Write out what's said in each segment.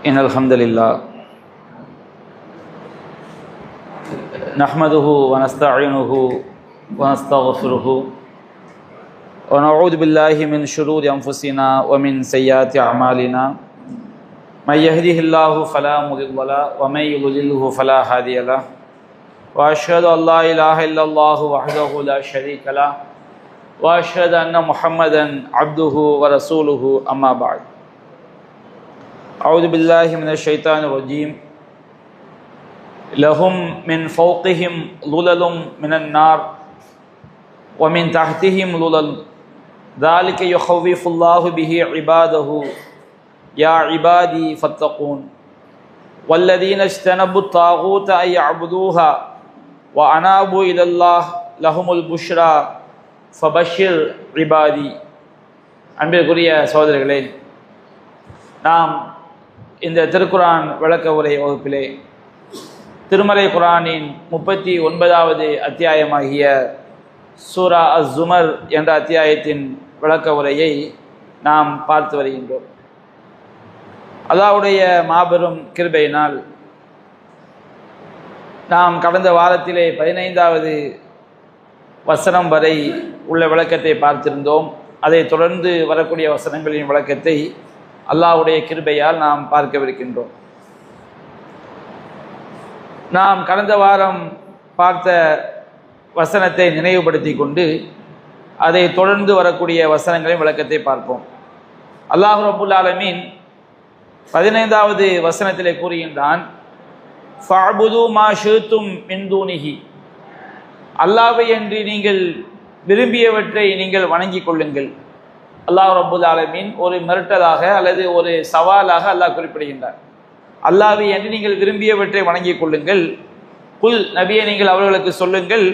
إن الحمد لله نحمده ونستعينه ونستغفره ونعوذ بالله من شرور أنفسنا ومن سيئات أعمالنا من يهده الله فلا مضل له ومن يضلله فلا هادي له وأشهد أن لا إله إلا الله وحده لا شريك له وأشهد أن محمدا عبده ورسوله أما بعد أعوذ بالله من الشيطان الرجيم لهم من فوقهم ظلل من النار ومن تحتهم ظلل ذلك يخوف الله به عباده يا عبادي فاتقون والذين اجتنبوا الطاغوت أن يعبدوها وأنابوا إلى الله لهم البشرى فبشر عبادي. அன்பிற்குரிய சகோதரர்களே, நாம் இந்த திருக்குரான் விளக்க உரை வகுப்பிலே திருமலை குரானின் 39வது அத்தியாயமாகிய சூரா அஸ்-ஸுமர் என்ற அத்தியாயத்தின் விளக்க உரையை நாம் பார்த்து வருகின்றோம். அல்லாஹ்வுடைய மாபெரும் கிருபையினால் நாம் கடந்த வாரத்திலே 15வது வசனம் வரை உள்ள விளக்கத்தை பார்த்திருந்தோம். அதை தொடர்ந்து வரக்கூடிய வசனங்களின் விளக்கத்தை அல்லாஹ்வுடைய கிருபையால் நாம் பார்க்கவிருக்கின்றோம். நாம் கடந்த வாரம் பார்த்த வசனத்தை நினைவுபடுத்தி கொண்டு அதை தொடர்ந்து வரக்கூடிய வசனங்களின் விளக்கத்தை பார்ப்போம். அல்லாஹ் ரப்புல் ஆலமீன் 15வது வசனத்திலே கூறுகின்றான், ஃபஅபுது மா ஷி'தும் மின் தூனிஹி, அல்லாஹ்வை அன்றி நீங்கள் விரும்பியவற்றை நீங்கள் வணங்கிக் கொள்ளுங்கள். அல்லாஹ் ரப்புல் ஆலமீன் ஒரு மிரட்டலாக அல்லது ஒரு சவாலாக அல்லாஹ் குறிப்பிடுகின்றார். அல்லாஹ்வை அன்றி நீங்கள் விரும்பியவற்றை வணங்கிக் கொள்ளுங்கள். குல், நபியை நீங்கள் அவர்களுக்கு சொல்லுங்கள்,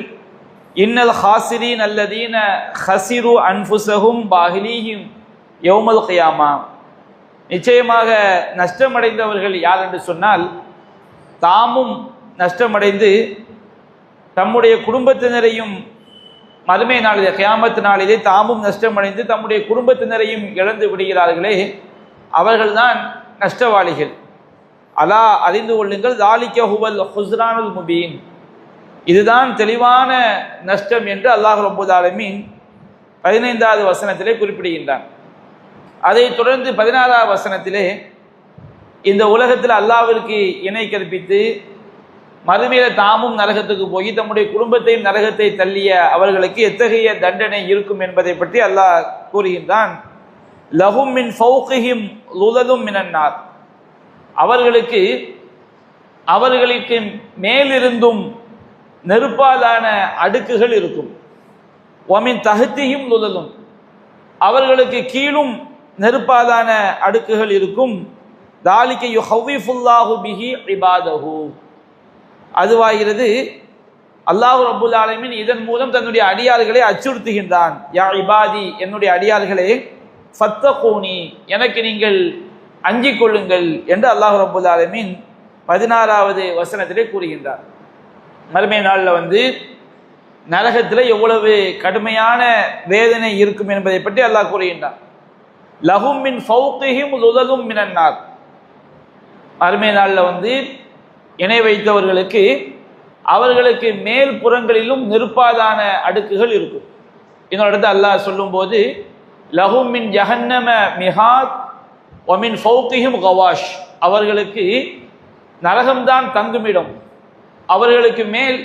இன்னல் ஹாசிரீன் அல்லதீன ஹசிரு அன்ஃபுஸஹும் பாஹிலீஹிம் யௌமல் கியாமா, நிச்சயமாக நஷ்டமடைந்தவர்கள் யார் என்று சொன்னால், தாமும் நஷ்டமடைந்து தம்முடைய குடும்பத்தினரையும் மறுமை நாளிலே கியாமத் நாளிலே தாமும் நஷ்டமடைந்து தம்முடைய குடும்பத்தினரையும் இழந்து விடுகிறார்களே, அவர்கள்தான் நஷ்டவாளிகள். அலா, அறிந்து கொள்ளுங்கள், தாலிக ஹுவல் ஹுஸ்ரானுல் முபீன், இதுதான் தெளிவான நஷ்டம் என்று அல்லாஹ் ரப்புல் ஆலமீன் 15வது வசனத்திலே குறிப்பிடுகின்றான். அதை தொடர்ந்து 16வது வசனத்திலே இந்த உலகத்தில் அல்லாஹ்விற்கு இணை கற்பித்து மறுமையில தாமும் நரகத்துக்கு போய் தம்முடைய குடும்பத்தையும் நரகத்தை தள்ளிய அவர்களுக்கு எத்தகைய தண்டனை இருக்கும் என்பதை பற்றி அல்லாஹ் கூறுகின்றான். லஹும் மின் ஃபௌகிஹிம் லுலலும் மினன் நார், அவர்களுக்கு மேலிருந்தும் நெருப்பாலான அடுக்குகள் இருக்கும். வமின் தஹ்திஹிம் லுலலும், அவர்களுக்கு கீழும் நெருப்பாலான அடுக்குகள் இருக்கும். தாலிக யுஹவ்விஃபுல்லாஹு பிஹி இபாதஹு, அதுவாகிறது அல்லாஹ் ரப்புல் ஆலமீன் இதன் மூலம் தன்னுடைய அடியார்களை அச்சுறுத்துகின்றான். யா இபாதி, என்னுடைய அடியார்களே, ஃபத்தகூனி, எனக்கு நீங்கள் அஞ்சிக் கொள்ளுங்கள் என்று அல்லாஹ் ரப்புல் ஆலமீன் 16வது வசனத்திலே கூறுகின்றார். மறுமை நாளில் நரகத்தில் எவ்வளவு கடுமையான வேதனை இருக்கும் என்பதை பற்றி அல்லாஹ் கூறுகின்றான். லஹும் மின் ஃபௌகிஹிம் லுலலும் மினன் நார், மறுமை நாளில் இணை வைத்தவர்களுக்கு அவர்களுக்கு மேல் புறங்களிலும் நெருப்பாதான அடுக்குகள் இருக்கும். இன்னொரு அல்லாஹ் சொல்லும் போது, லஹும் மின் ஜஹன்னம மிஹாத் வமின் ஃபௌகிஹிம் கவாஷ், அவர்களுக்கு நரகம்தான் தங்குமிடம், அவர்களுக்கு மேல்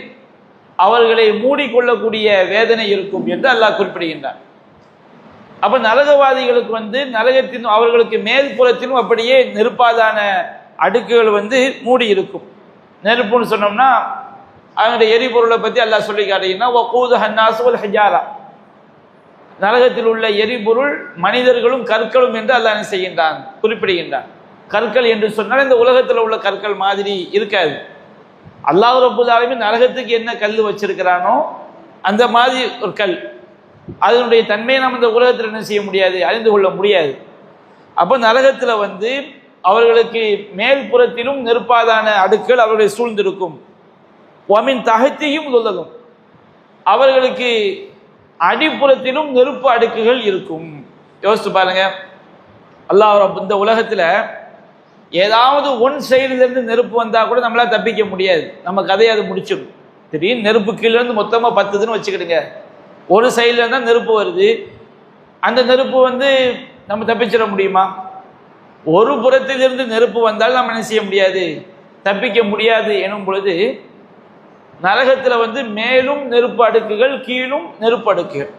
அவர்களை மூடிக்கொள்ளக்கூடிய வேதனை இருக்கும் என்று அல்லாஹ் குறிப்பிடுகின்றார். அப்ப நரகவாதிகளுக்கு நரகத்தின் அவர்களுக்கு மேல் புறத்திலும் அப்படியே நெருப்பாதான அடுக்குகள் மூடி இருக்கும். நெருப்புன்னு சொன்னோம்னா அவங்களுடைய எரிபொருளை பற்றி அல்லாஹ் சொல்லி காட்டுங்கன்னா, வகூதுஹன் நாஸு வல் ஹிஜாரா, நரகத்தில் உள்ள எரிபொருள் மனிதர்களும் கற்களும் என்று அல்லாஹ் என்ன செய்கின்றான், குறிப்பிடுகின்றான். கற்கள் என்று சொன்னால் இந்த உலகத்தில் உள்ள கற்கள் மாதிரி இருக்காது. அல்லாஹ் ரப்புல் ஆலமீன் நரகத்துக்கு என்ன கல் வச்சிருக்கிறானோ அந்த மாதிரி ஒரு கல், அதனுடைய தன்மையை நாம் இந்த உலகத்தில் என்ன செய்ய முடியாது, அறிந்து கொள்ள முடியாது. அப்போ நரகத்தில் அவர்களுக்கு மேல் புறத்திலும் நெருப்பாதான அடுக்குகள் அவர்களை சூழ்ந்திருக்கும். வமின் தஹ்திஹிம் லுலலும், அவர்களுக்கு அடிப்புறத்திலும் நெருப்பு அடுக்குகள் இருக்கும். யோசித்து பாருங்க, அல்லாஹ் இந்த உலகத்தில் ஏதாவது ஒன் சைடிலிருந்து நெருப்பு வந்தால் கூட நம்மளால் தப்பிக்க முடியாது, நம்ம கதையை அது முடிச்சிடும். திடீர்னு நெருப்பு கீழேருந்து மொத்தமாக 10 வச்சுக்கிடுங்க, ஒரு சைடில் இருந்தால் நெருப்பு வருது, அந்த நெருப்பு நம்ம தப்பிச்சிட முடியுமா? ஒரு புறத்திலிருந்து நெருப்பு வந்தால் நம்ம என்ன செய்ய முடியாது, தப்பிக்க முடியாது. எனும் பொழுது நரகத்தில் மேலும் நெருப்பு அடுக்குகள், கீழும் நெருப்பு அடுக்குகள்.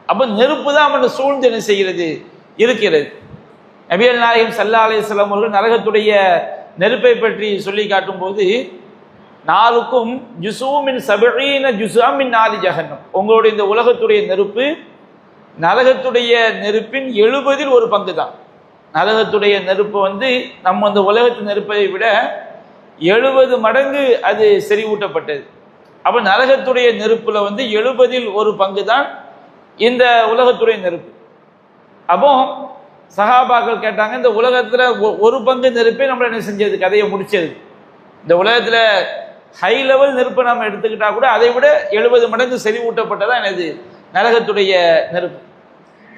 அப்போ நெருப்பு தான் அவனை சூழ்ந்து என்ன செய்கிறது, இருக்கிறது. நபிகள் நாயகம் ஸல்லல்லாஹு அலைஹி வஸல்லம் அவர்கள் நரகத்துடைய நெருப்பை பற்றி சொல்லி காட்டும் போது, நாலுக்கும் ஜுஸூமின் 70 ஜுஸாமின் நாரி ஜஹன்னம், உங்களுடைய இந்த உலகத்துடைய நெருப்பு நரகத்துடைய நெருப்பின் 70 ஒரு பங்கு தான். நரகத்துடைய நெருப்பு நம்ம அந்த உலகத்து நெருப்பை விட 70 மடங்கு அது செறிவூட்டப்பட்டது. அப்போ நரகத்துடைய நெருப்புல 70 ஒரு பங்கு தான் இந்த உலகத்துடைய நெருப்பு. அப்போ சஹாபாக்கள் கேட்டாங்க, இந்த உலகத்துல ஒரு பங்கு நெருப்பே நம்மள என்ன செஞ்சது, கதையை முடிச்சது. இந்த உலகத்துல ஹை லெவல் நெருப்பை நம்ம எடுத்துக்கிட்டா கூட அதை விட 70 மடங்கு செறிவூட்டப்பட்டதான் என்னது, நரகத்துடைய நெருப்பு.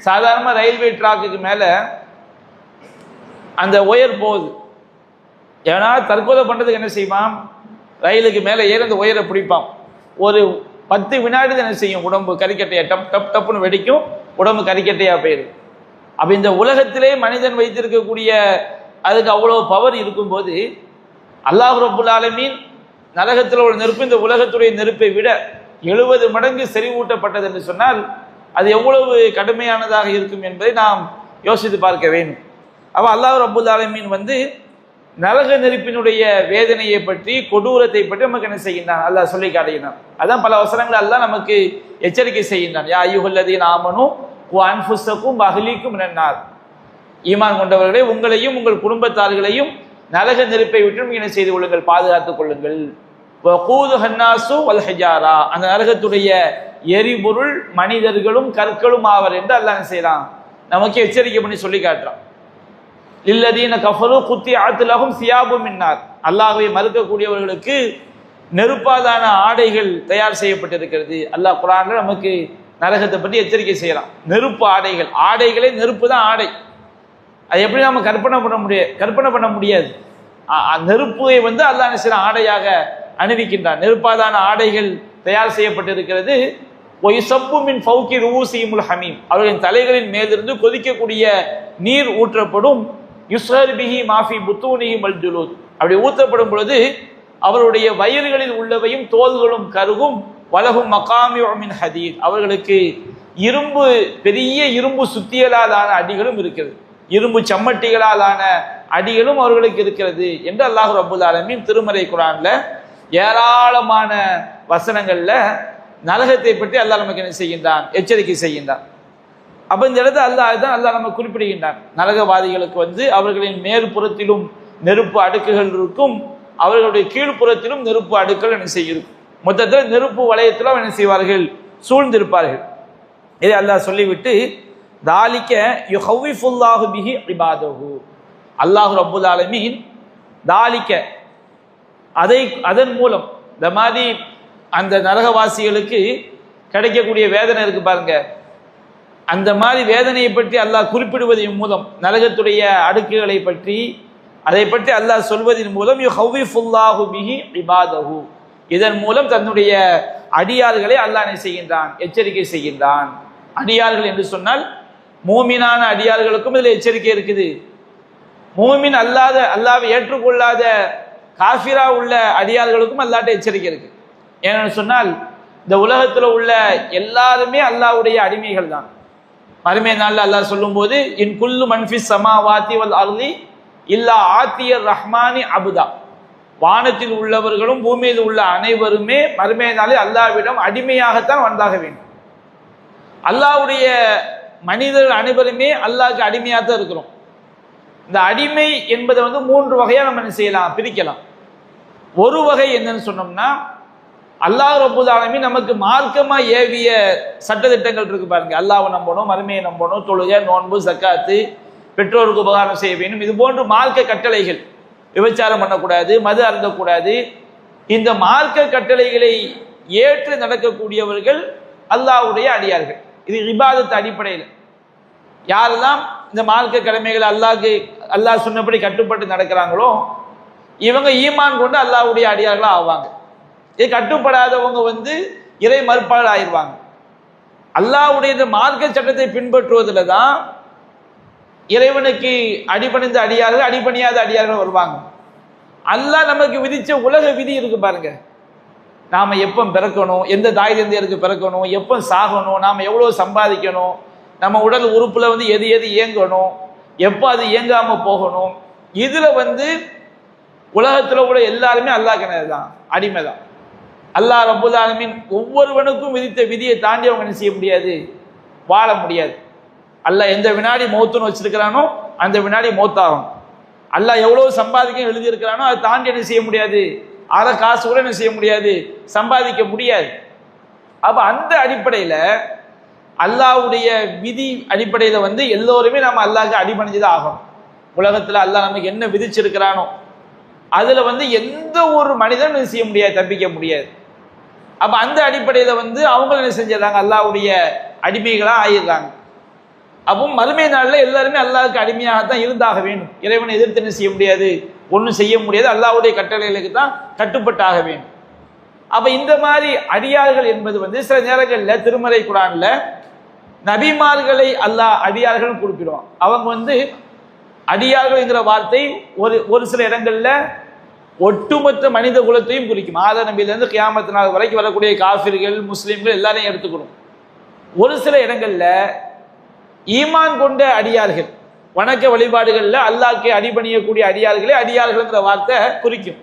சாதாரண ரயில்வே ட்ராக்குக்கு மேல அந்த ஒயர் போகுது, ஏன்னா தற்கொலை பண்றதுக்கு என்ன செய்வான், ரயிலுக்கு மேலே ஏறி அந்த ஒயரை பிடிப்பான். ஒரு 10 வினாடி தான் என்ன செய்யும், உடம்பு கறிக்கட்டையா டப் டப் டப்புன்னு வெடிக்கும், உடம்பு கறிக்கட்டையா போயிடும். அப்ப இந்த உலகத்திலே மனிதன் வைத்திருக்கக்கூடிய அதுக்கு அவ்வளவு பவர் இருக்கும்போது, அல்லாஹ் ரப்புல் ஆலமீன் நரகத்தில் உள்ள நெருப்பு இந்த உலகத்துடைய நெருப்பை விட 70 மடங்கு செறிவூட்டப்பட்டது என்று சொன்னால் அது எவ்வளவு கடுமையானதாக இருக்கும் என்பதை நாம் யோசித்து பார்க்க வேண்டும். அப்ப அல்லாஹ் ரப்புல் ஆலமீன் நரக நெருப்பினுடைய வேதனையை பற்றி, கொடூரத்தை பற்றி நமக்கு என்ன செய்கின்றான், அல்லாஹ் சொல்லி காட்டுகிறான். அதான் பல வசனங்கள் அல்லாஹ் நமக்கு எச்சரிக்கை செய்கின்றான். யா அய்யுஹல்லதீன ஆமனூ வ அன்ஃபுஸக்கும் வ அஹ்லீக்கும் மினன் நார், ஈமான் கொண்டவர்களே உங்களையும் உங்கள் குடும்பத்தார்களையும் நரக நெருப்பை விட்டு என்ன செய்து கொள்ளுங்கள், பாதுகாத்துக் கொள்ளுங்கள். வகூதுஹன் நாஸு வல் ஹிஜாரா, அந்த நரகத்துடைய எரிபொருள் மனிதர்களும் கற்களும் ஆவர் என்று அல்லாஹ் என்ன செய்யறான், நமக்கு எச்சரிக்கை பண்ணி சொல்லி காட்டுறான். லில்லதீன கஃபரு குத்திஅத் லஹும் சியாபும் மின் நார், அல்லாஹ்வை மறுக்கக்கூடியவர்களுக்கு நெருப்பாலான ஆடைகள் தயார் செய்யப்பட்டிருக்கிறது. அல்லாஹ் குர்ஆன்ல நமக்கு நரகத்தை பற்றி எச்சரிக்கை செய்யறான். நெருப்பு ஆடைகள், ஆடைகளே நெருப்பு தான் ஆடை. அது எப்படி நம்ம கற்பனை பண்ண முடியாது. நெருப்பை அல்லாஹ் என்ன செய்யறான், ஆடையாக அணிவிக்கின்றான். நெருப்பாலான ஆடைகள் தயார் செய்யப்பட்டிருக்கிறது. ஒய்சப்பு மின் ஃபௌகி ரூஸிஹிமுல் ஹமீம், அவர்களின் தலைகளின் மேலிருந்து கொதிக்கக்கூடிய நீர் ஊற்றப்படும். யுஸ்ஹர் பிஹி மாஃபி புத்தூனிஹிம் வல் ஜுலூத், அப்படி ஊற்றப்படும் பொழுது அவருடைய வயிறுகளில் உள்ளவையும் தோள்களும் கருகும். வலஹும் மகாமிஉ மின் ஹதீத், அவர்களுக்கு இரும்பு, பெரிய இரும்பு சுத்தியலாலான அடிகளும் இருக்கிறது, இரும்பு சம்மட்டிகளாலான அடிகளும் அவர்களுக்கு இருக்கிறது என்று அல்லாஹ் ரப்புல் ஆலமீன் திருமறை குர்ஆன்ல ஏராளமான வசனங்கள்ல நரகத்தை பற்றி அல்லாஹ் நமக்கு என்ன செய்கின்றான், எச்சரிக்கை செய்கின்றான். அப்ப இந்த இடத்துல அல்லாஹ் நம்ம குறிப்பிடுகின்றான், நரகவாதிகளுக்கு அவர்களின் மேற்புறத்திலும் நெருப்பு அடுக்குகள் இருக்கும், அவர்களுடைய கீழ்ப்புறத்திலும் நெருப்பு அடுக்குகள் என்ன செய்யும், மொத்தத்தில் நெருப்பு வளையத்தில் என்ன செய்வார்கள், சூழ்ந்திருப்பார்கள். இதை அல்லாஹ் சொல்லிவிட்டு தாலிக்க யுஹவ்விஃபுல்லாஹு பிஹி இபாதஹு, அல்லாஹ் ரப்புல் ஆலமீன் தாலிக்க அதன் மூலம் இந்த மாதிரி அந்த நரகவாசிகளுக்கு கிடைக்கக்கூடிய வேதனை இருக்கு பாருங்க, அந்த மாதிரி வேதனையை பற்றி அல்லாஹ் குறிப்பிடுவதன் மூலம், நரகத்துடைய அடுக்குகளை பற்றி அதை பற்றி அல்லாஹ் சொல்வதன் மூலம் யுஹவ்விஃபுல்லாஹு பிஹி இபாதஹு, இதன் மூலம் தன்னுடைய அடியார்களை அல்லாஹ் என்ன செய்கின்றான், எச்சரிக்கை செய்கின்றான். அடியார்கள் என்று சொன்னால் மூமினான அடியார்களுக்கும் இதில் எச்சரிக்கை இருக்குது. மூமின் அல்லாத, அல்லாஹ்வை ஏற்றுக்கொள்ளாத காஃபிரா உள்ள அடியார்களுக்கும் அல்லாஹ்ட்ட எச்சரிக்கை இருக்கு. ஏன்னு சொன்னால் இந்த உலகத்தில் உள்ள எல்லாருமே அல்லாஹ்வுடைய அடிமைகள் தான். மறுமை நாளில் அல்லாஹ் சொல்லும் போது, இன் குல்லு மன்ஃபிஸ் ஸமாவாதி வல் அர்தி இல்லா ஆத்தியர் ரஹ்மானி அபுதா, வானத்தில் உள்ளவர்களும் பூமியில் உள்ள அனைவருமே மறுமை நாளில் அல்லாஹ்விடம் அடிமையாகத்தான் வந்தாக வேண்டும். அல்லாஹ்வுடைய மனிதர்கள் அனைவருமே அல்லாஹ்க்கு அடிமையாக தான் இருக்கிறோம். இந்த அடிமை என்பதை 3 வகையா நம்ம என்ன செய்யலாம், பிரிக்கலாம். ஒரு வகை என்னன்னு சொன்னோம்னா, அல்லாஹ் ரப்புல் ஆலமீன் நமக்கு மார்க்கமா ஏவிய சட்டதிட்டங்கள் இருக்கு பாருங்க, அல்லாஹ்வை நம்பணும், மறுமையை நம்பணும், தொழுகை, நோன்பு, ஜக்காத்து, பெற்றோருக்கு உபகாரம் செய்ய வேண்டும், இது போன்று மார்க்க கட்டளைகள். விபச்சாரம் பண்ணக்கூடாது, மது அருந்தக்கூடாது. இந்த மார்க்க கட்டளைகளை ஏற்று நடக்கக்கூடியவர்கள் அல்லாஹ்வுடைய அடியார்கள். இது இபாதத் அடிப்படையில் யாரெல்லாம் இந்த மார்க்க கடமைகளை அல்லாஹ்க்கு அல்லாஹ் சொன்னபடி கட்டுப்பட்டு நடக்கிறாங்களோ இவங்க ஈமான் கொண்டு அல்லாஹ்வுடைய அடியார்களா ஆவாங்க. இது கட்டுப்படாதவங்க இறை மறுப்பாளர் ஆயிடுவாங்க. அல்லாஹ்வுடைய இந்த மார்க்க சட்டத்தை பின்பற்றுவதில் தான் இறைவனுக்கு அடிபணிந்த அடியார்கள் அடிபணியாத அடியார்கள் வருவாங்க. அல்லாஹ் நமக்கு விதிச்ச உலக விதி இருக்கு பாருங்க. நாம எப்போ பிறக்கணும், எந்த தாய் தந்தையருக்கு பிறக்கணும், எப்போ சாகணும், நாம எவ்வளவு சம்பாதிக்கணும், நம்ம உடல் உறுப்புல எது எது இயங்கணும், எப்போ அது இயங்காம போகணும், இதுல உலகத்துல உள்ள எல்லாருமே அல்லாஹ் கிணறுதான், அடிமை தான். அல்லாஹ் ரப்புல் ஆலமீன் ஒவ்வொருவனுக்கும் விதித்த விதியை தாண்டி அவங்க என்ன செய்ய முடியாது, வாழ முடியாது. அல்லாஹ் எந்த வினாடி மௌத்துன்னு வச்சிருக்கிறானோ அந்த வினாடி மௌத்தாகும். அல்லாஹ் எவ்வளவு சம்பாதிக்க எழுதியிருக்கிறானோ அதை தாண்டி என்ன செய்ய முடியாது, அரை காசு கூட என்ன செய்ய முடியாது, சம்பாதிக்க முடியாது. அப்ப அந்த அடிப்படையில அல்லாஹ்வுடைய விதி அடிப்படையில எல்லோருமே நம்ம அல்லாஹ்க்கு அடிபணிஞ்சுதான் ஆகும். உலகத்துல அல்லாஹ் நமக்கு என்ன விதிச்சிருக்கிறானோ அதுல எந்த ஒரு மனிதனும் செய்ய முடியாது, தப்பிக்க முடியாது. அப்ப அந்த அடிப்படையில அவங்க என்ன செஞ்சிடறாங்க, அல்லாஹ்வுடைய அடிமைகளா ஆயிடுறாங்க. அப்போ மறுமை நாளில் எல்லாருமே அல்லாஹ்வுக்கு அடிமையாகத்தான் இருந்தாக வேண்டும். இறைவனை எதிர்த்து என்ன செய்ய முடியாது, ஒன்றும் செய்ய முடியாது. அல்லாஹ்வுடைய கட்டளைகளுக்கு தான் கட்டுப்பட்டாக வேண்டும். அப்ப இந்த மாதிரி அடியார்கள் என்பது சில நேரங்களில் திருமறை குர்ஆன்ல நபிமார்களை அல்லாஹ் அடியார்கள் குறிப்பிடுவான். அவங்க அடியார்கள் என்கிற வார்த்தை ஒரு சில இடங்கள்ல ஒட்டுமொத்த மனித குலத்தையும் குறிக்கும். ஆதம் நபியிலிருந்து கியாமத் நாள் வரைக்கும் வரக்கூடிய காஃபிர்கள் முஸ்லிம்கள் எல்லாரையும் எடுத்துக்கணும். ஒரு சில இடங்கள்ல ஈமான் கொண்ட அடியார்கள், வணக்க வழிபாடுகள்ல அல்லாஹ்க்கு அடிபணியக்கூடிய அடியார்களே அடியார்கள்ங்கிற வார்த்தை குறிக்கும்.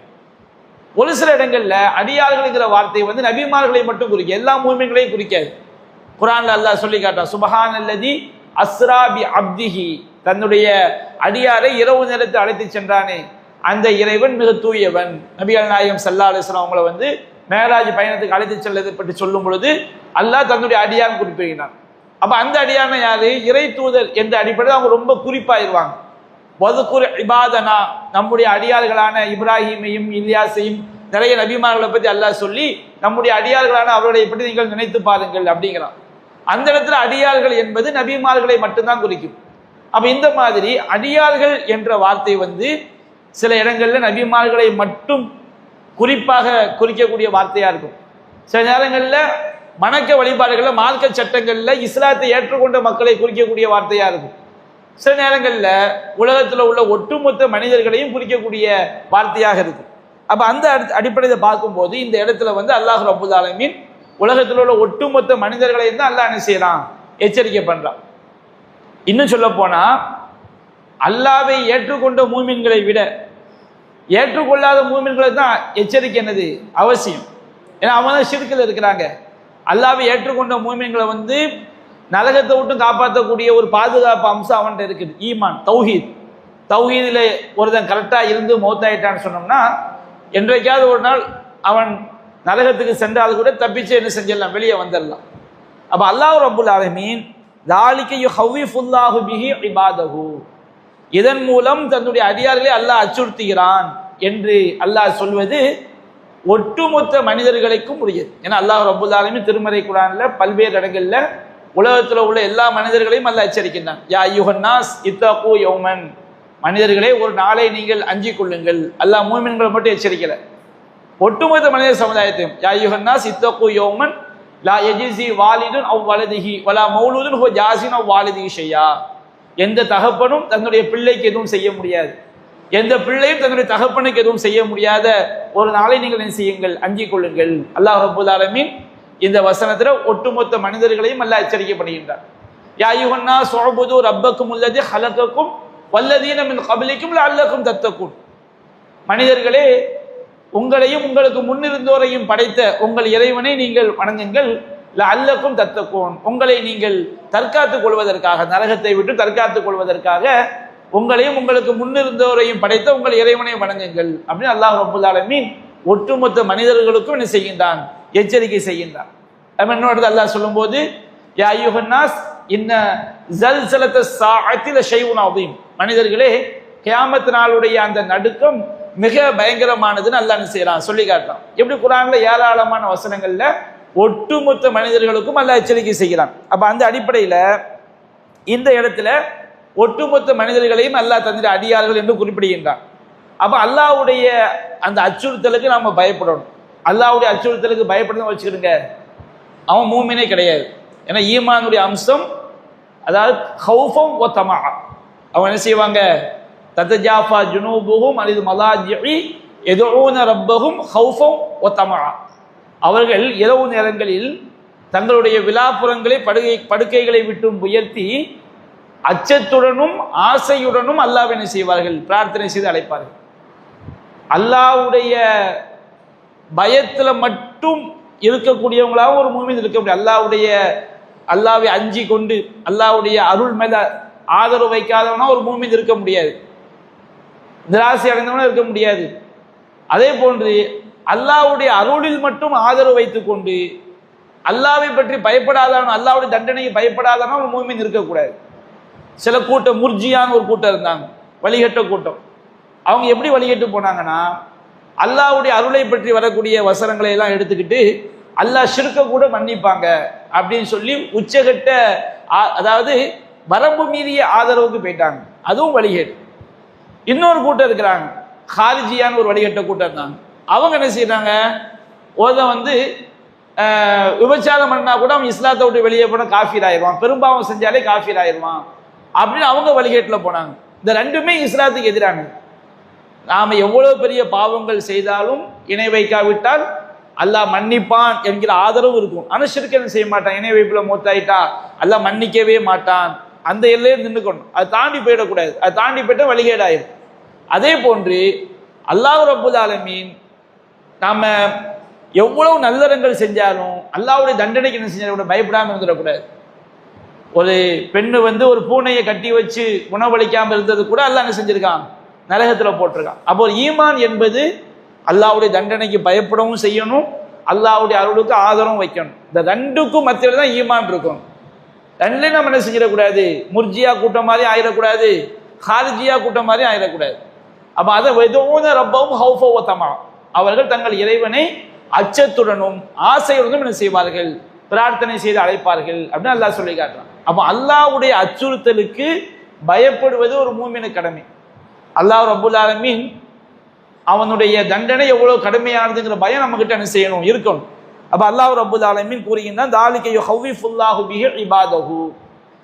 ஒரு சில இடங்கள்ல அடியார்கள்ங்கிற வார்த்தை நபிமார்களை மட்டும் குறிக்கும், எல்லா மூமின்களையும் குறிக்காது. குர்ஆன்ல அல்லாஹ் சொல்லி காட்டான், சுப்ஹானல்லதி அஸ்ரா பி அப்திஹி, தன்னுடைய அடியாரை இரவு நேரத்தில் அழைத்து சென்றானே அந்த இறைவன் மிக தூயவன். நபிகள் நாயகம் ஸல்லல்லாஹு அலைஹி வஸல்லம் அவங்களை மேராஜ் பயணத்துக்கு அழைத்து செல்லதை பற்றி சொல்லும் பொழுது அல்லாஹ் தன்னுடைய அடியான் குறிப்பிடுகிறான். அப்ப அந்த அடியான யாரு, இறை தூதர் என்ற அடிப்படையில் அவங்க ரொம்ப குறிப்பாயிருவாங்க. வதுகுர் இபாதனா, நம்முடைய அடியார்களான இப்ராஹீமையும் இல்யாசையும் நிறைய நபிமார்களை பற்றி அல்லாஹ் சொல்லி நம்முடைய அடியார்களான அவர்களை பற்றி நீங்கள் நினைத்து பாருங்கள் அப்படிங்கிறான். அந்த இடத்துல அடியார்கள் என்பது நபிமார்களை மட்டும்தான் குறிக்கும். அப்ப இந்த மாதிரி அடியார்கள் என்ற வார்த்தை சில இடங்கள்ல நபிமார்களை மட்டும் குறிப்பாக குறிக்கக்கூடிய வார்த்தையா இருக்கும். சில நேரங்கள்ல வணக்க வழிபாடுகள்ல மார்க்க சட்டங்கள்ல இஸ்லாத்தை ஏற்றுக்கொண்ட மக்களை குறிக்கக்கூடிய வார்த்தையா இருக்கும். சில நேரங்கள்ல உலகத்துல உள்ள ஒட்டுமொத்த மனிதர்களையும் குறிக்கக்கூடிய வார்த்தையாக இருக்கும். அப்ப அந்த அடிப்படையை பார்க்கும்போது இந்த இடத்துல அல்லாஹ் ரப்புல் ஆலமீன் உலகத்தில் உள்ள ஒட்டுமொத்த மனிதர்களை தான் அல்லாஹ் என்ன செய்யறான், எச்சரிக்கை பண்றான். இன்னும் சொல்ல போனா அல்லாஹ்வை ஏற்றுக்கொண்ட மூமின்களை விட ஏற்றுக்கொள்ளாத மூமின்களை தான் எச்சரிக்கை என்னது அவசியம். ஏன்னா அவங்க தான் ஷிர்கில் இருக்கிறாங்க. அல்லாஹ்வை ஏற்றுக்கொண்ட மூமின்களை நரகத்தை விட்டு காப்பாற்றக்கூடிய ஒரு பாதுகாப்பு அம்சம் அவன்கிட்ட இருக்குது, ஈமான் தௌஹீத். தௌஹீதில் ஒருத்தன் கரெக்டா இருந்து மௌத்தாயிட்டான்னு சொன்னோம்னா என்றைக்காவது ஒரு நாள் அவன் நரகத்துக்கு சென்றால் கூட தப்பிச்சு என்ன செஞ்சிடலாம், வெளியே வந்துடலாம். அப்ப அல்லாஹ் ரப்புல் ஆலமீன் ذَلِكَ يُخَوِّفُ اللَّهُ بِهِ عِبَادَهُ, இதன் மூலம் தன்னுடைய அடியார்களை அல்லாஹ் அச்சுறுத்துகிறான் என்று அல்லாஹ் சொல்வது ஒட்டுமொத்த மனிதர்களுக்கும் உரியது. ஏன்னா அல்லாஹ் ரப்புல் ஆலமீன் திருமறை குர்ஆன்ல பல்வேறு இடங்கள்ல உலகத்துல உள்ள எல்லா மனிதர்களையும் அல்லாஹ் எச்சரிக்கின்றான். யா அய்யுஹன் நாஸ் இத்தகு யௌமன், மனிதர்களே ஒரு நாளை நீங்கள் அஞ்சிக் கொள்ளுங்கள். அல்லாஹ் மூமின்களை மட்டும் எச்சரிக்கல, ஒட்டுமொத்த மனித சமுதாயத்தையும். யா அய்யுஹன் நாஸ் இத்தகு யௌமன் லா யஜ்ஸி வாலிதுன் அவ் வலதிஹி வலா மௌலூதுன் ஹுவ ஜாஸின் அவ் வாலிதிஹி ஷையா, எந்த தகப்பனும் தன்னுடைய பிள்ளைக்கு எதுவும் செய்ய முடியாது, எந்த பிள்ளையும் தன்னுடைய தகப்பனுக்கு எதுவும் செய்ய முடியாத ஒரு நாளை நீங்கள் என்ன செய்யுங்கள், அஞ்சிக் கொள்ளுங்கள். அல்லாஹ் ரப்புல் ஆலமீன் இந்த வசனத்துல ஒட்டுமொத்த மனிதர்களையும் அல்லாஹ் எச்சரிக்கை பண்ணுகின்றார். யா அய்யுஹன் நாஸ் உஅ்புது ரப்பக்கும் அல்லதி ஹலகக்கும் வல்லதீன மின் கப்லிக்கும் லஅல்லக்கும் தத்தகூன், மனிதர்களே உங்களையும் உங்களுக்கு முன்னிருந்தோரையும் படைத்த உங்கள் இறைவனை நீங்கள் வணங்குங்கள். லஅல்லக்கும் தத்தகூன், உங்களை நீங்கள் தற்காத்துக் கொள்வதற்காக, நரகத்தை விட்டு தற்காத்துக் கொள்வதற்காக உங்களையும் உங்களுக்கு முன்னிருந்தோரையும் படைத்த உங்கள் இறைவனை வணங்குங்கள் அப்படின்னு அல்லாஹ் ரப்புல் ஆலமீன் ஒட்டுமொத்த மனிதர்களுக்கும் என்ன செய்கின்றான், எச்சரிக்கை செய்கின்றான். இன்னொரு அல்லாஹ் சொல்லும் போது யா அய்யுஹன் நாஸ் இன்ன ஸல்ஸலத ஸாஅத்தி லஷைஉன் அதீம், மனிதர்களே கியாமத் நாளுடைய அந்த நடுக்கம் மிக பயங்கரமானதுன்னு அல்லாஹ் என்ன செய்யறான், சொல்லி காட்டுறான். எப்படி குர்ஆன்ல ஏராளமான வசனங்கள்ல ஒட்டுமொத்த மனிதர்களுக்கும் அல்லாஹ் எச்சரிக்கை செய்கிறான். அப்ப அந்த அடிப்படையில இந்த இடத்துல ஒட்டுமொத்த மனிதர்களையும் அல்லாஹ் தன்னுடைய அடியார்கள் என்று குறிப்பிடுகின்றான். அப்ப அல்லாஹ்வுடைய அந்த அச்சுறுத்தலுக்கு நாம பயப்படணும். அல்லாஹ்வுடைய அச்சுறுத்தலுக்கு பயப்படணும் வச்சுக்கிடுங்க, அவன் மூமினே கிடையாது. ஏன்னா ஈமானுடைய அம்சம் அதாவது ஹௌஃபம் வ தமா. அவங்க என்ன செய்வாங்க? தத்தஜாஃபா ஜுனூபுஹும் அனில் மலாஜிஇ யதுஊன ரப்பஹும் ஹௌஃபம் வ தமா. அவர்கள் இரவு நேரங்களில் தங்களுடைய விலாப்புறங்களை படுக்கைகளை விட்டு உயர்த்தி அச்சத்துடனும் ஆசையுடனும் அல்லாஹ்வை என்ன செய்வார்கள்? பிரார்த்தனை செய்து அழைப்பார்கள். அல்லாஹ்வுடைய பயத்துல மட்டும் இருக்கக்கூடியவங்களாக ஒரு மூமின் இருக்க முடியாது. அல்லாஹ்வை அஞ்சி கொண்டு அல்லாஹ்வுடைய அருள் மேல ஆதரவு வைக்காதவனா ஒரு மூமின் இருக்க முடியாது. நிராசை அடைந்தவனா இருக்க முடியாது. அதே போன்று அல்லாஹ்வுடைய அருளில் மட்டும் ஆதரவு வைத்துக் கொண்டு அல்லாஹ்வை பற்றி பயப்படாதவன், அல்லாஹ்வுடைய தண்டனையை பயப்படாதவனா ஒரு மூமின் இருக்கக்கூடாது. சில கூட்டம் முர்ஜியான ஒரு கூட்டம் இருந்தாங்க, வழிகட்ட கூட்டம். அவங்க எப்படி வழிகட்டு போனாங்கன்னா, அல்லாஹ்வுடைய அருளை பற்றி வரக்கூடிய வசனங்களை எல்லாம் எடுத்துக்கிட்டு அல்லாஹ் ஷிர்க்க கூட மன்னிப்பாங்க அப்படின்னு சொல்லி உச்சகட்ட அதாவது வரம்பு மீறிய ஆதரவுக்கு போயிட்டாங்க. அதுவும் வழிகேட்டு. இன்னொரு கூட்டம் இருக்கிறாங்க, ஹாரிஜியான ஒரு வழிகட்ட கூட்டம் இருந்தாங்க. அவங்க என்ன செய்யறாங்க? ஒருத்தன் விபச்சாரம் பண்ணா கூட அவன் இஸ்லாத்தை விட்டு வெளியே போனா காஃபீர் ஆயிடுவான், பெரும்பாவம் செஞ்சாலே காஃபீர் ஆயிடுவான் அப்படின்னு அவங்க வழிகேட்டுல போனாங்க. இந்த ரெண்டுமே இஸ்லாத்துக்கு எதிரான. நாம எவ்வளவு பெரிய பாவங்கள் செய்தாலும் இணை வைக்காவிட்டால் அல்லாஹ் மன்னிப்பான் என்கிற ஆதரவு இருக்கும். ஆனா ஷிர்க் என்ன செய்ய மாட்டான், இணை வைப்புல மூத்தாயிட்டா அல்லாஹ் மன்னிக்கவே மாட்டான். அந்த எல்லையை நின்றுக்கணும், அதை தாண்டி போயிடக்கூடாது. அதை தாண்டி போயிட்டா வழிகேடாயிரும். அதே போன்று அல்லாஹ் ரப்புல் ஆலமீன் நாம எவ்வளவு நல்லறங்கள் செஞ்சாலும் அல்லாஹ்வுடைய தண்டனைக்கு என்ன செஞ்சாலும் பயப்படாம இருந்துடக்கூடாது. ஒரு பெண்ணு ஒரு பூனையை கட்டி வச்சு உணவளிக்காம இருந்தது கூட அல்லாஹ் என்ன செஞ்சிருக்கான்? நரகத்துல போட்டிருக்கான். அப்போ ஈமான் என்பது அல்லாஹ்வுடைய தண்டனைக்கு பயப்படவும் செய்யணும், அல்லாஹ்வுடைய அருளுக்கு ஆதரவும் வைக்கணும். இந்த ரெண்டுக்கும் மத்தியில தான் ஈமான் இருக்கும். ரெண்டுலையும் நம்ம என்ன செஞ்சிடக்கூடாது? முர்ஜியா கூட்டம் மாதிரி ஆயிடக்கூடாது, ஹாரிஜியா கூட்டம் மாதிரி ஆயிடக்கூடாது. அப்ப அதை வெதூன ரப்பஹும் ஹௌஃப வ தமா. அவர்கள் தங்கள் இறைவனை அச்சத்துடனும் ஆசையுடனும் என்ன செய்வார்கள்? பிரார்த்தனை செய்து அழைப்பார்கள் அப்படின்னு அல்லாஹ் சொல்லி காட்டுறான். அப்ப அல்லாஹ்வுடைய அச்சுறுத்தலுக்கு பயப்படுவது ஒரு மூமினுக்கு கடமை. அல்லாஹ் ரப்புல் ஆலமீன் அவனுடைய தண்டனை எவ்வளவு கடுமையானதுங்கிற பயம் நம்ம கிட்ட என்ன செய்யணும்? இருக்கணும். அப்ப அல்லாஹ் ரப்புல் ஆலமீன் கூறுகின்றான், தாலிக யுஹவ்விஃபுல்லாஹு பிஹி இபாதஹு.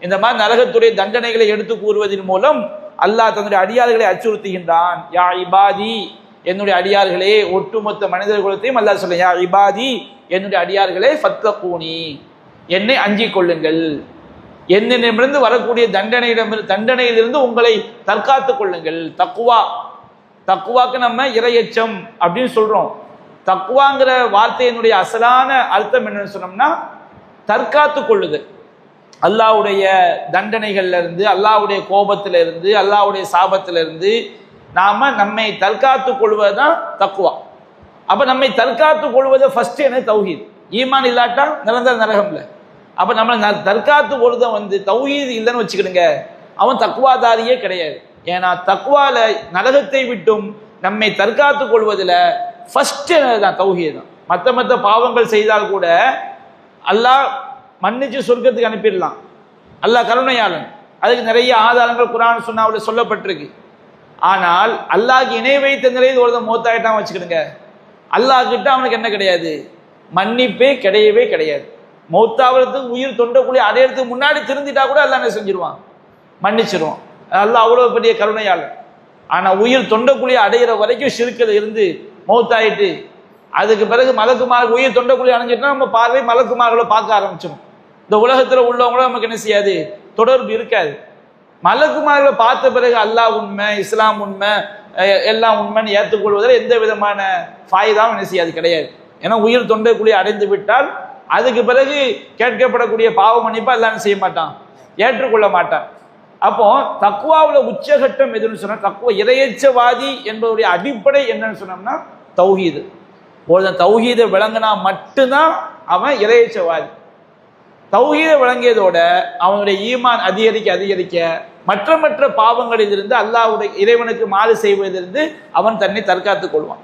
இந்த மாதிரி நரகத்துடைய தண்டனைகளை எடுத்து கூறுவதன் மூலம் அல்லாஹ் தன்னுடைய அடியார்களை அச்சுறுத்துகின்றான். யா இபாதி, என்னுடைய அடியார்களே, ஒட்டுமொத்த மனிதர் குலத்தையும் அல்லாஹ் சொல்ல, யா இபாதி, என்னுடைய அடியார்களே, ஃபத்தகூனி, என்னை அஞ்சிக் கொள்ளுங்கள், என்னிடமிருந்து வரக்கூடிய தண்டனையிலிருந்து உங்களை தற்காத்துக் கொள்ளுங்கள். தக்குவாக்கு நம்ம இறையச்சம் அப்படின்னு சொல்றோம். தக்குவாங்கிற வார்த்தையினுடைய அசலான அர்த்தம் என்னன்னு சொன்னோம்னா தற்காத்து கொள்ளுது. அல்லாஹ்வுடைய தண்டனைகள்ல இருந்து, அல்லாஹ்வுடைய கோபத்தில இருந்து, அல்லாஹ்வுடைய சாபத்தில இருந்து நாம நம்மை தற்காத்து கொள்வதுதான் தக்குவா. அப்ப நம்மை தற்காத்து கொள்வது ஃபர்ஸ்ட் என்ன? தௌஹீத். ஈமான் இல்லாட்டா நிரந்தர நரகம்ல. அப்ப நம்ம தற்காத்து கொள்வத தௌஹீத் இல்லைன்னு வச்சுக்கிடுங்க, அவன் தக்குவாதாரியே கிடையாது. ஏன்னா தக்குவால நரகத்தை விட்டும் நம்மை தற்காத்து கொள்வதில் ஃபர்ஸ்ட் தான் தௌஹீத் தான். மற்ற பாவங்கள் செய்தால் கூட அல்லாஹ் மன்னிச்சு சொர்க்கத்துக்கு அனுப்பிடலாம். அல்லாஹ் கருணையாளன். அதுக்கு நிறைய ஆதாரங்கள் குர்ஆன் சுன்னாவுல சொல்லப்பட்டிருக்கு. ஆனால் அல்லாஹ்க்கு இணை வைத்த நிலையில் ஒருத்தன் மௌத்தாயிட்டான் வச்சுக்கிடுங்க, அல்லாஹ் கிட்ட அவனுக்கு என்ன கிடையாது? மன்னிப்பே கிடையவே கிடையாது. மௌத்தாவதுக்கு உயிர் தொண்டக்குள்ளே அடையிறதுக்கு முன்னாடி திருந்திட்டா கூட அல்லாஹ் என்ன செஞ்சிருவான்? மன்னிச்சிருவான். அல்லாஹ் அவ்வளவு பெரிய கருணையாளன். ஆனா உயிர் தொண்டக்குழியை அடையிற வரைக்கும் ஷிர்க்ல இருந்து மௌத்தாயிட்டு அதுக்கு பிறகு மலக்குமார்கள் உயிர் தொண்டக்குழி அடைஞ்சிட்டா நம்ம பார்வை மலக்குமார்களை பார்க்க ஆரம்பிச்சிடும். இந்த உலகத்துல உள்ளவங்களும் நமக்கு என்ன செய்யாது? தொடர்பு இருக்காது. மலக்குமார்களை பார்த்த பிறகு அல்லாஹ் உண்மை, இஸ்லாம் உண்மை, எல்லாம் உண்மைன்னு ஏற்றுக்கொள்வதில் எந்த விதமான ஃபாயிதாவும் என்ன செய்யாது? கிடையாது. ஏன்னா உயிர் தொண்டக்குழியை அடைந்து விட்டால் அதுக்கு பிறகு கேட்கப்படக்கூடிய பாவ மன்னிப்பா எல்லாம் செய்ய மாட்டான், ஏற்றுக்கொள்ள மாட்டான். அப்போ தக்குவாவுல உச்சகட்டம் எதுன்னு சொன்னா, தக்குவா இறையச்சவாதி என்பதுடைய அடிப்படை என்னன்னு சொன்னோம்னா தௌஹீது. ஒரு தௌஹீதை விளங்கினா மட்டும்தான் அவன் இறையச்சவாதி. தௌஹீதை விளங்கியதோட அவனுடைய ஈமான் அதிகரிக்க மற்ற பாவங்களிலிருந்து அல்லாஹ்வுடைய இறைவனுக்கு மாறு செய்வதிலிருந்து அவன் தன்னை தற்காத்துக் கொள்வான்.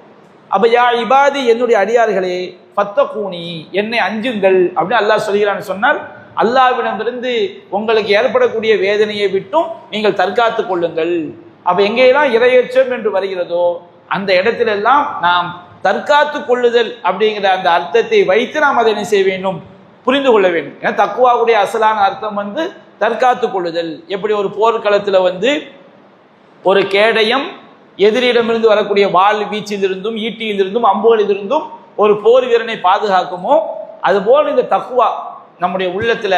அப்ப யா இபாதி, என்னுடைய அடியார்களே, ஃபத்தகூனி, என்னை அஞ்சுங்கள் அப்படின்னு அல்லாஹ் சொல்கிறான்னு சொன்னால் அல்லாஹ்விடமிருந்து உங்களுக்கு ஏற்படக்கூடிய வேதனையை விட்டும் நீங்கள் தற்காத்துக் கொள்ளுங்கள். அப்ப எங்கெல்லாம் இரையச்சம் என்று வருகிறதோ அந்த இடத்திலெல்லாம் நாம் தற்காத்து கொள்ளுதல் அப்படிங்கிற அந்த அர்த்தத்தை வைத்து நாம் அதை என்ன செய்ய வேண்டும், புரிந்து கொள்ள வேண்டும். ஏன்னா தக்குவாவுடைய அசலான அர்த்தம் தற்காத்து கொள்ளுதல். எப்படி ஒரு போர்க்களத்துல ஒரு கேடயம் எதிரிடமிருந்து வரக்கூடிய வாள் வீச்சிலிருந்தும் ஈட்டியிலிருந்தும் அம்புகளிலிருந்தும் ஒரு போர் வீரனை பாதுகாக்குமோ அதுபோல் இந்த தக்குவா நம்முடைய உள்ளத்துல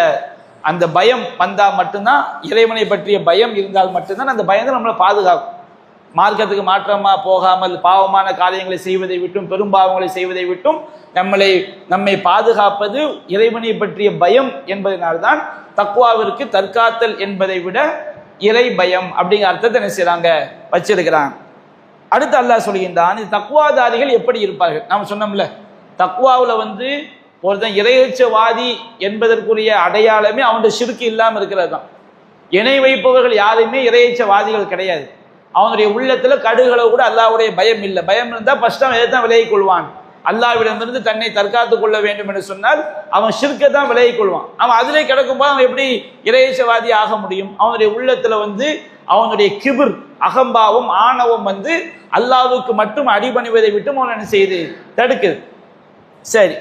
அந்த பயம் வந்தா மட்டும்தான், இறைவனை பற்றிய பயம் இருந்தால் மட்டும்தான் அந்த பயத்தை நம்மளை பாதுகாக்கும். மார்க்கத்துக்கு மாற்றமா போகாமல் பாவமான காரியங்களை செய்வதை விட்டும் பெரும்பாவங்களை செய்வதை விட்டும் நம்மை பாதுகாப்பது இறைவனை பற்றிய பயம் என்பதனால்தான் தக்குவாவிற்கு தற்காத்தல் என்பதை விட இறை பயம் அப்படிங்கிற அர்த்தத்தை என்ன செய்யறாங்க, வச்சிருக்கிறாங்க. அடுத்து அல்லாஹ் சொல்கின்றான், இது தக்குவாதாரிகள் எப்படி இருப்பார்கள். நாம் சொன்னோம்ல, தக்குவாவில் ஒருத்தன் இறையச்சவாதி என்பதற்குரிய அடையாளமே அவனுடைய ஷிர்க் இல்லாம இருக்கிறது தான். இணை வைப்பவர்கள் யாருமே இறையச்சவாதிகள் கிடையாது. அவனுடைய உள்ளத்துல கடுகளை கூட அல்லாஹ்வுடைய பயம் இல்லை. பயம் இருந்தா ஃபர்ஸ்ட் அவன் எதை தான் விலகிக் கொள்வான், அல்லாஹ்விடமிருந்து தன்னை தற்காத்துக் கொள்ள வேண்டும் என்று சொன்னால் அவன் ஷிர்க்கை தான் விலகிக் கொள்வான். அவன் அதிலே கிடக்கும்போது அவன் எப்படி இறையச்சவாதி ஆக முடியும்? அவனுடைய உள்ளத்துல அவனுடைய கிபிர் அகம்பாவம் ஆணவம் அல்லாஹ்வுக்கு மட்டும் அடிபணிவதை விட்டும் அவன் என்ன செய்யுது, தடுக்குது. சரி,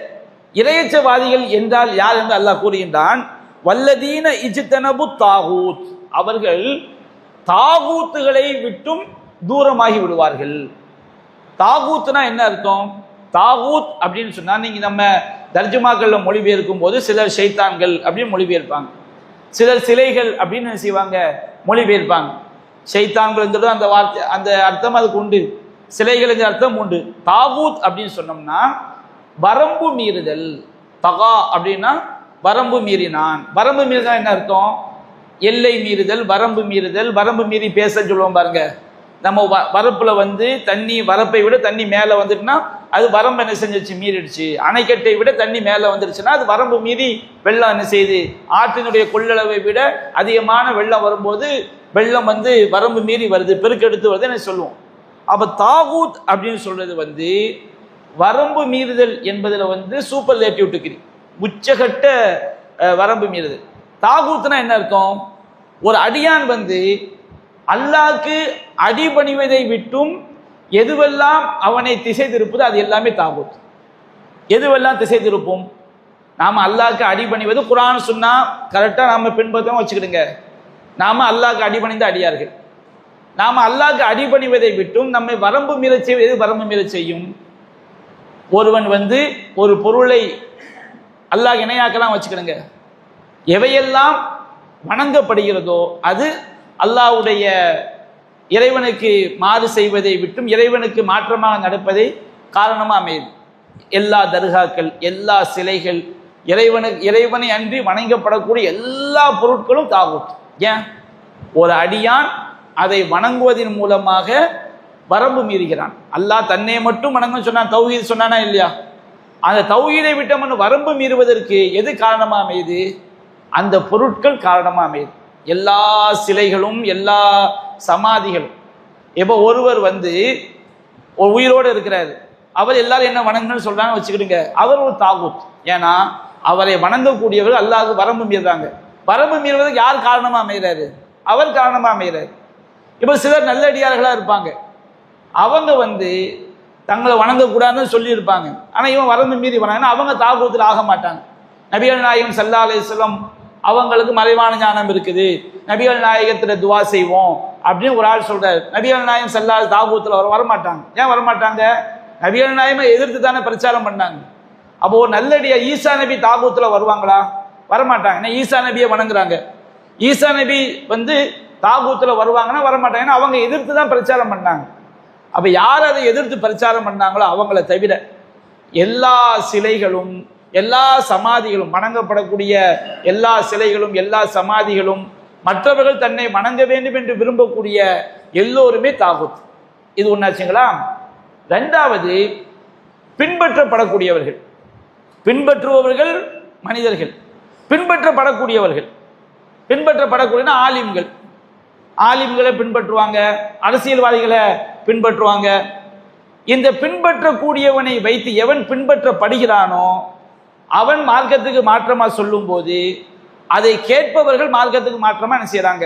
இறையச்சவாதிகள் என்றால் யார் என்று அல்லாஹ் கூறுகின்றான், வல்லதீன இஜ்தனபு தாகூத், அவர்கள் தாகூத்துகளை விட்டும் தூரமாகி விடுவார்கள். தாகூத்னா என்ன அர்த்தம்? தாகூத் அப்படின்னு சொன்னா நீங்க நம்ம தர்ஜுமாக்கள்ல மொழிபெயர்க்கும் போது சிலர் ஷைத்தான்கள் அப்படின்னு மொழிபெயர்ப்பாங்க, சிலர் சிலைகள் அப்படின்னு செய்வாங்க மொழிபெயர்ப்பாங்க. ஷைத்தான்கள் அந்த வார்த்தை அந்த அர்த்தம் அதுக்கு உண்டு, சிலைகளுக்கு அர்த்தம் உண்டு. தாகூத் அப்படின்னு சொன்னோம்னா வரம்பு மீறுதல். தகா அப்படின்னா வரம்பு மீறினான். வரம்பு மீறினா என்ன அர்த்தம்? எல்லை மீறுதல், வரம்பு மீறுதல். வரம்பு மீறி பேச சொல்லுவோம் பாருங்க. நம்ம வரப்புல தண்ணி வரப்பை விட தண்ணி மேல வந்துட்டுனா அது வரம்பு என்ன செஞ்சிச்சு, மீறிடுச்சு. அணைக்கட்டை விட தண்ணி மேல வந்துருச்சுன்னா அது வரம்பு மீறி வெள்ளம் என்ன செய்யுது, ஆற்றினுடைய கொள்ளளவை விட அதிகமான வெள்ளம் வரும்போது வெள்ளம் வரம்பு மீறி வருது, பெருக்கெடுத்து வருது என்ன சொல்லுவோம். அப்ப தாகூத் அப்படின்னு சொல்றது வரம்பு மீறுதல் என்பதுல சூப்பர்லேட்டிவ் டிகிரி, உச்சகட்ட வரம்பு மீறுதல். தாகூத்னா என்ன அர்த்தம்? ஒரு அடியான் அல்லாஹ்க்கு அடிபணிவதை விட்டும் எதுவெல்லாம் அவனை திசை திருப்புது அது எல்லாமே தாகூத். எதுவெல்லாம் திசை திருப்பும்? நாம அல்லாஹ்க்கு அடிபணிவது குர்ஆன் சுன்னா கரெக்டா நாம பின்பற்றோம் வச்சுக்கிடுங்க, நாம அல்லாஹ்க்கு அடிபணிந்த அடியார்கள். நாம அல்லாஹ்க்கு அடிபணிவதை விட்டும் நம்மை வரம்பு மீறச் செய்வது எது வரம்பு மீறச் செய்யும்? ஒருவன் ஒரு பொருளை அல்லாஹ் இணையாக்கலாம் வச்சுக்கிடுங்க, எவையெல்லாம் வணங்கப்படுகிறதோ அது அல்லாஹ்வுடைய இறைவனுக்கு மாறு செய்வதை விட்டும் இறைவனுக்கு மாற்றமாக நடப்பதை காரணமாக அமையுது. எல்லா தர்காக்கள், எல்லா சிலைகள், இறைவனை அன்றி வணங்கப்படக்கூடிய எல்லா பொருட்களும் தாகூத். ஏன்? ஒரு அடியான் அதை வணங்குவதன் மூலமாக வரம்பு மீறுகிறான். அல்லாஹ் தன்னை மட்டும் வணங்க சொன்னான், தௌஹீத் சொன்னானா இல்லையா? அந்த தௌஹீதை விட்டவன் வரம்பு மீறுவதற்கு எது காரணமாக அமையுது? அந்த பொருட்கள் காரணமாக அமையுது. எல்லா சிலைகளும் எல்லா சமாதிகளும். இப்போ ஒருவர் ஒரு உயிரோடு இருக்கிறாரு, அவர் எல்லாரும் என்ன வணங்கணும்னு சொல்றாங்க வச்சுக்கிடுங்க, அவர் ஒரு தாகூத். ஏன்னா அவரை வணங்கக்கூடியவர்கள் அல்லாஹ்க்கு வரம்பு மீறுறாங்க. வரம்பு மீறுவதற்கு யார் காரணமா அமைகிறாரு? அவர் காரணமா அமைகிறாரு. இப்போ சிலர் நல்லடியார்களா இருப்பாங்க, அவங்க தங்களை வணங்கக்கூடாதுன்னு சொல்லியிருப்பாங்க, ஆனால் இவன் வரம்பு மீறி வணங்கினா அவங்க தாகூத்தில் ஆக மாட்டாங்க. நபிகள் நாயகம் ஸல்லல்லாஹு அலைஹி வஸல்லம் அவங்களுக்கு மறைவான ஞானம் இருக்குது, நபிகள் நாயகத்துல துவா செய்வோம் அப்படின்னு ஒரு ஆள் சொல்றாரு. நபிகள் நாயகம் ஸல்லல்லாஹு தாகூத்துல வரமாட்டாங்க. ஏன் வரமாட்டாங்க? நபிகள் நாயகமை எதிர்த்து தானே பிரச்சாரம் பண்ணாங்க. அப்போ ஒரு நல்லடியா ஈசா நபி தாகூத்துல வருவாங்களா? வரமாட்டாங்க. ஏன்னா ஈசா நபியை வணங்குறாங்க. ஈசா நபி தாகூத்துல வருவாங்கன்னா வரமாட்டாங்க, ஏன்னா அவங்க எதிர்த்து தான் பிரச்சாரம் பண்ணாங்க. அப்ப யார் அதை எதிர்த்து பிரச்சாரம் பண்ணாங்களோ அவங்கள தவிர எல்லா சிலைகளும் எல்லா சமாதிகளும், வணங்கப்படக்கூடிய எல்லா சிலைகளும் எல்லா சமாதிகளும், மற்றவர்கள் தன்னை வணங்க வேண்டும் என்று விரும்பக்கூடிய எல்லோருமே தாகூத். இது ஒன்னாச்சுங்களா? ரெண்டாவது, பின்பற்றப்படக்கூடியவர்கள். பின்பற்றுபவர்கள் மனிதர்கள், பின்பற்றப்படக்கூடியவர்கள். பின்பற்றப்படக்கூடிய ஆலிம்கள், ஆலிம்களை பின்பற்றுவாங்க, அரசியல்வாதிகளை பின்பற்றுவாங்க. இந்த பின்பற்றக்கூடியவனை வைத்து எவன் பின்பற்றப்படுகிறானோ அவன் மார்க்கத்துக்கு மாற்றமா சொல்லும் போது அதை கேட்பவர்கள் மார்க்கத்துக்கு மாற்றமா என்ன செய்யறாங்க,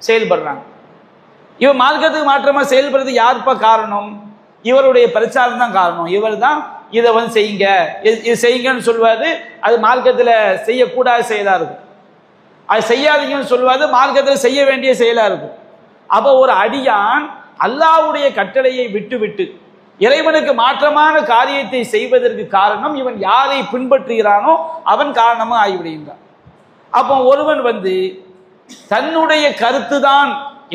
செயல்படுறாங்க. இவன் மார்க்கத்துக்கு மாற்றமா செயல்படுறது யாருப்பா காரணம்? இவருடைய பிரச்சாரம் தான் காரணம். இவர் தான் இதை வந்து செய்யுங்க, இது செய்யுங்கன்னு சொல்லுவாரு. அது மார்க்கத்தில் செய்யக்கூடாத செயலா இருக்கும். அது செய்யாதீங்கன்னு சொல்லுவாரு, மார்க்கத்தில் செய்ய வேண்டிய செயலா இருக்கும். அப்போ ஒரு அடியான் அல்லாஹ்வுடைய கட்டளையை விட்டு இறைவனுக்கு மாற்றமான காரியத்தை செய்வதற்கு காரணம் இவன் யாரை பின்பற்றுகிறானோ அவன் காரணமாக ஆகிவிடுகின்றான். அப்போ ஒருவன் வந்து தன்னுடைய கருத்து தான்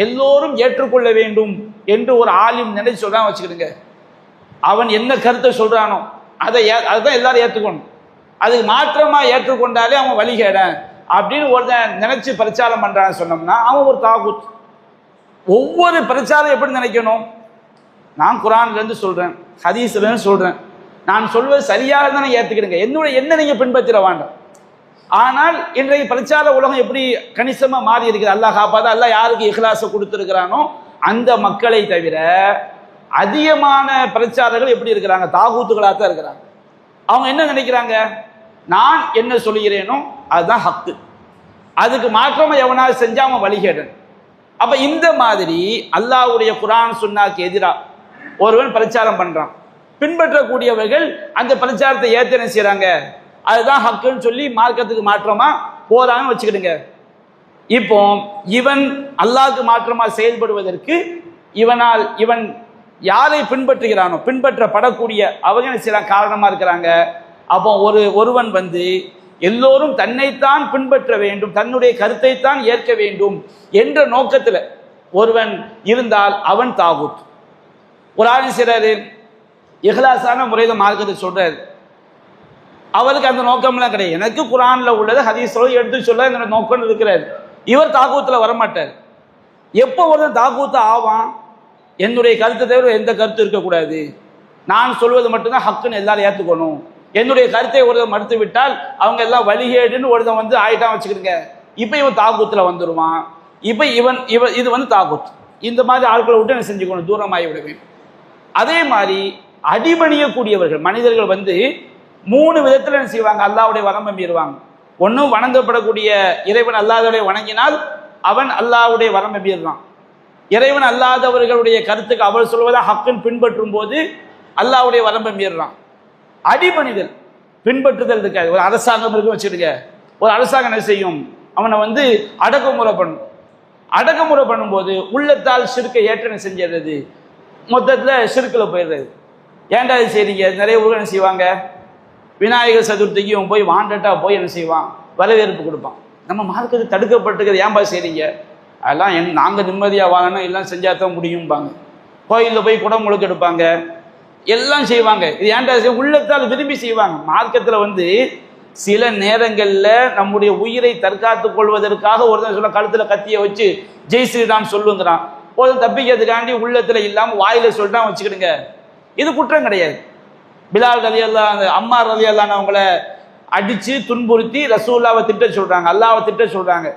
எல்லோரும் ஏற்றுக்கொள்ள வேண்டும் என்று ஒரு ஆலிம் நினைச்சு சொல்றான் வச்சுக்கிடுங்க. அவன் என்ன கருத்தை சொல்றானோ அதுதான் எல்லாரும் ஏற்றுக்கணும். அதுக்கு மாற்றமா ஏற்றுக்கொண்டாலே அவன் வழிகேட அப்படின்னு ஒருத்தன் நினைச்சு பிரச்சாரம் பண்றான்னு சொன்னோம்னா அவன் ஒரு தாகூத். ஒவ்வொரு பிரச்சாரம் எப்படி நினைக்கணும்? நான் குரான்ல இருந்து சொல்றேன், ஹதீஸ்ல இருந்து சொல்றேன், நான் சொல்வது சரியாக தானே ஏற்றுக்கிறேங்க, என்ன நீங்க பின்பற்றிட வேண்டாம். ஆனால் இன்றைய பிரச்சார உலகம் எப்படி கணிசமா மாறி இருக்குது. அல்லாஹ் காப்பாத, அல்லாஹ் யாருக்கு இஹ்லாஸை கொடுத்துருக்கிறானோ அந்த மக்களை தவிர அதிகமான பிரச்சாரர்கள் எப்படி இருக்கிறாங்க, தாகூத்துகளாக தான் இருக்கிறாங்க. அவங்க என்ன நினைக்கிறாங்க, நான் என்ன சொல்லுகிறேனோ அதுதான் ஹக்கு, அதுக்கு மாற்றமா எவனாவது செஞ்சா அவன் வழிகேடன். அப்ப இந்த மாதிரி அல்லாஹ்வுடைய குர்ஆன் சுன்னாக்கு எதிராக ஒருவன் பிரச்சாரம் பண்றான், பின்பற்றக்கூடியவர்கள் அந்த பிரச்சாரத்தை ஏற்று என்ன செய்யறாங்க, அதுதான் ஹக்குன்னு சொல்லி மார்க்கத்துக்கு மாற்றமா போறான்னு வச்சுக்கிடுங்க. இப்போ இவன் அல்லாஹ்க்கு மாற்றமா செயல்படுவதற்கு இவன் யாரை பின்பற்றுகிறானோ பின்பற்றப்படக்கூடிய அவங்க என்ன செய்யறாங்க, காரணமா இருக்கிறாங்க. அப்போ ஒருவன் வந்து எல்லோரும் தன்னைத்தான் பின்பற்ற வேண்டும், தன்னுடைய கருத்தைத்தான் ஏற்க வேண்டும் என்ற நோக்கத்தில் ஒருவன் இருந்தால் அவன் தாகூத். ஒரு ஆள் செய்றாரு, இஹ்லாஸான முறையில் மார்க்கத்தை சொல்றாரு, அவருக்கு அந்த நோக்கம்லாம் கிடையாது. எனக்கு குர்ஆன்ல உள்ளது ஹதீஸோடு எடுத்து சொல்ல என்னோட நோக்கம் இருக்கிறாரு. இவர் தாகூத்துல வரமாட்டார். எப்போ ஒரு தாகூத்த ஆவான், என்னுடைய கருத்தை தவிர எந்த கருத்து இருக்கக்கூடாது, நான் சொல்வது மட்டும்தான் ஹக்குன்னு எல்லாரும் ஏற்றுக்கணும், என்னுடைய கருத்தை ஒருத்தர் மறுத்து விட்டால் அவங்க எல்லாம் வழிகேடுன்னு ஒருத்தன் வந்து ஆயிட்டான் வச்சுக்கிடுங்க. இப்போ இவன் தாகூத்துல வந்துடுவான். இப்போ இது வந்து தாகூத். இந்த மாதிரி ஆட்களை விட்டு என்ன செஞ்சுக்கணும், தூரமாகி விடுவேன். அதே மாதிரி அடிபணியக்கூடியவர்கள் மனிதர்கள் வந்து 3 விதத்தில் என்ன செய்வாங்க, அல்லாஹ்வுடைய வரம்பை மீறுவாங்க. ஒன்றும் வணங்கப்படக்கூடிய இறைவன் அல்லாதவரை வணங்கினால் அவன் அல்லாஹ்வுடைய வரம்பை மீறுறான். இறைவன் அல்லாதவர்களுடைய கருத்துக்கு அவள் சொல்வதா ஹக்குன்னு பின்பற்றும் போது அல்லாஹ்வுடைய வரம்பை மீறுறான். அடிபணிதல் பின்பற்றுதல் இருக்காது. ஒரு அரசாங்கம் இருக்கு வச்சுருக்க, ஒரு அரசாங்கம் என்ன செய்யும், அவனை வந்து அடக்குமுறை பண்ணும். அடக்குமுறை பண்ணும்போது உள்ளத்தால் ஷிர்க்கை ஏற்ற செஞ்சிடுறது, மொத்தத்தில் ஷிர்க்கில் போயிடுறது. ஏன்டா இது செய்றீங்க, நிறைய ஊர்கள் என்ன செய்வாங்க, விநாயகர் சதுர்த்திக்கு இவன் போய் வாண்டட்டா போய் என்ன செய்வான், வரவேற்பு கொடுப்பான். நம்ம மார்க்கத்தை தடுக்கப்பட்டிருக்கிறது, ஏன்பா செய்றீங்க, அதெல்லாம் நாங்கள் நிம்மதியாக வாழணும், எல்லாம் செஞ்சாதான் முடியும்பாங்க. கோயிலில் போய் குடம் முழுக்க எடுப்பாங்க, எல்லாம் செய்வாங்க. இது ஏன்டா உள்ளத்தால் விரும்பி செய்வாங்க. மார்க்கத்தில் வந்து சில நேரங்களில் நம்முடைய உயிரை தற்காத்துக் கொள்வதற்காக ஒருத்தன் சொல்ல கழுத்தில் கத்தியை வச்சு ஜெய் ஸ்ரீராம் சொல்லுங்கிறான், ஒரு தப்பிக்கிறதுக்காண்டி உள்ளத்தில் இல்லாமல் வாயில சொல்லிட்டான் வச்சுக்கிடுங்க, இது குற்றம் கிடையாது. பிலால் ரலியல்லாஹு அன்ஹு, அம்மார் ரலியல்லாஹு அன்ஹு அவங்கள அடிச்சு துன்புறுத்தி ரசூலுல்லாஹ்வை திட்ட சொல்றாங்க, அல்லாஹ்வை திட்ட சொல்றாங்க.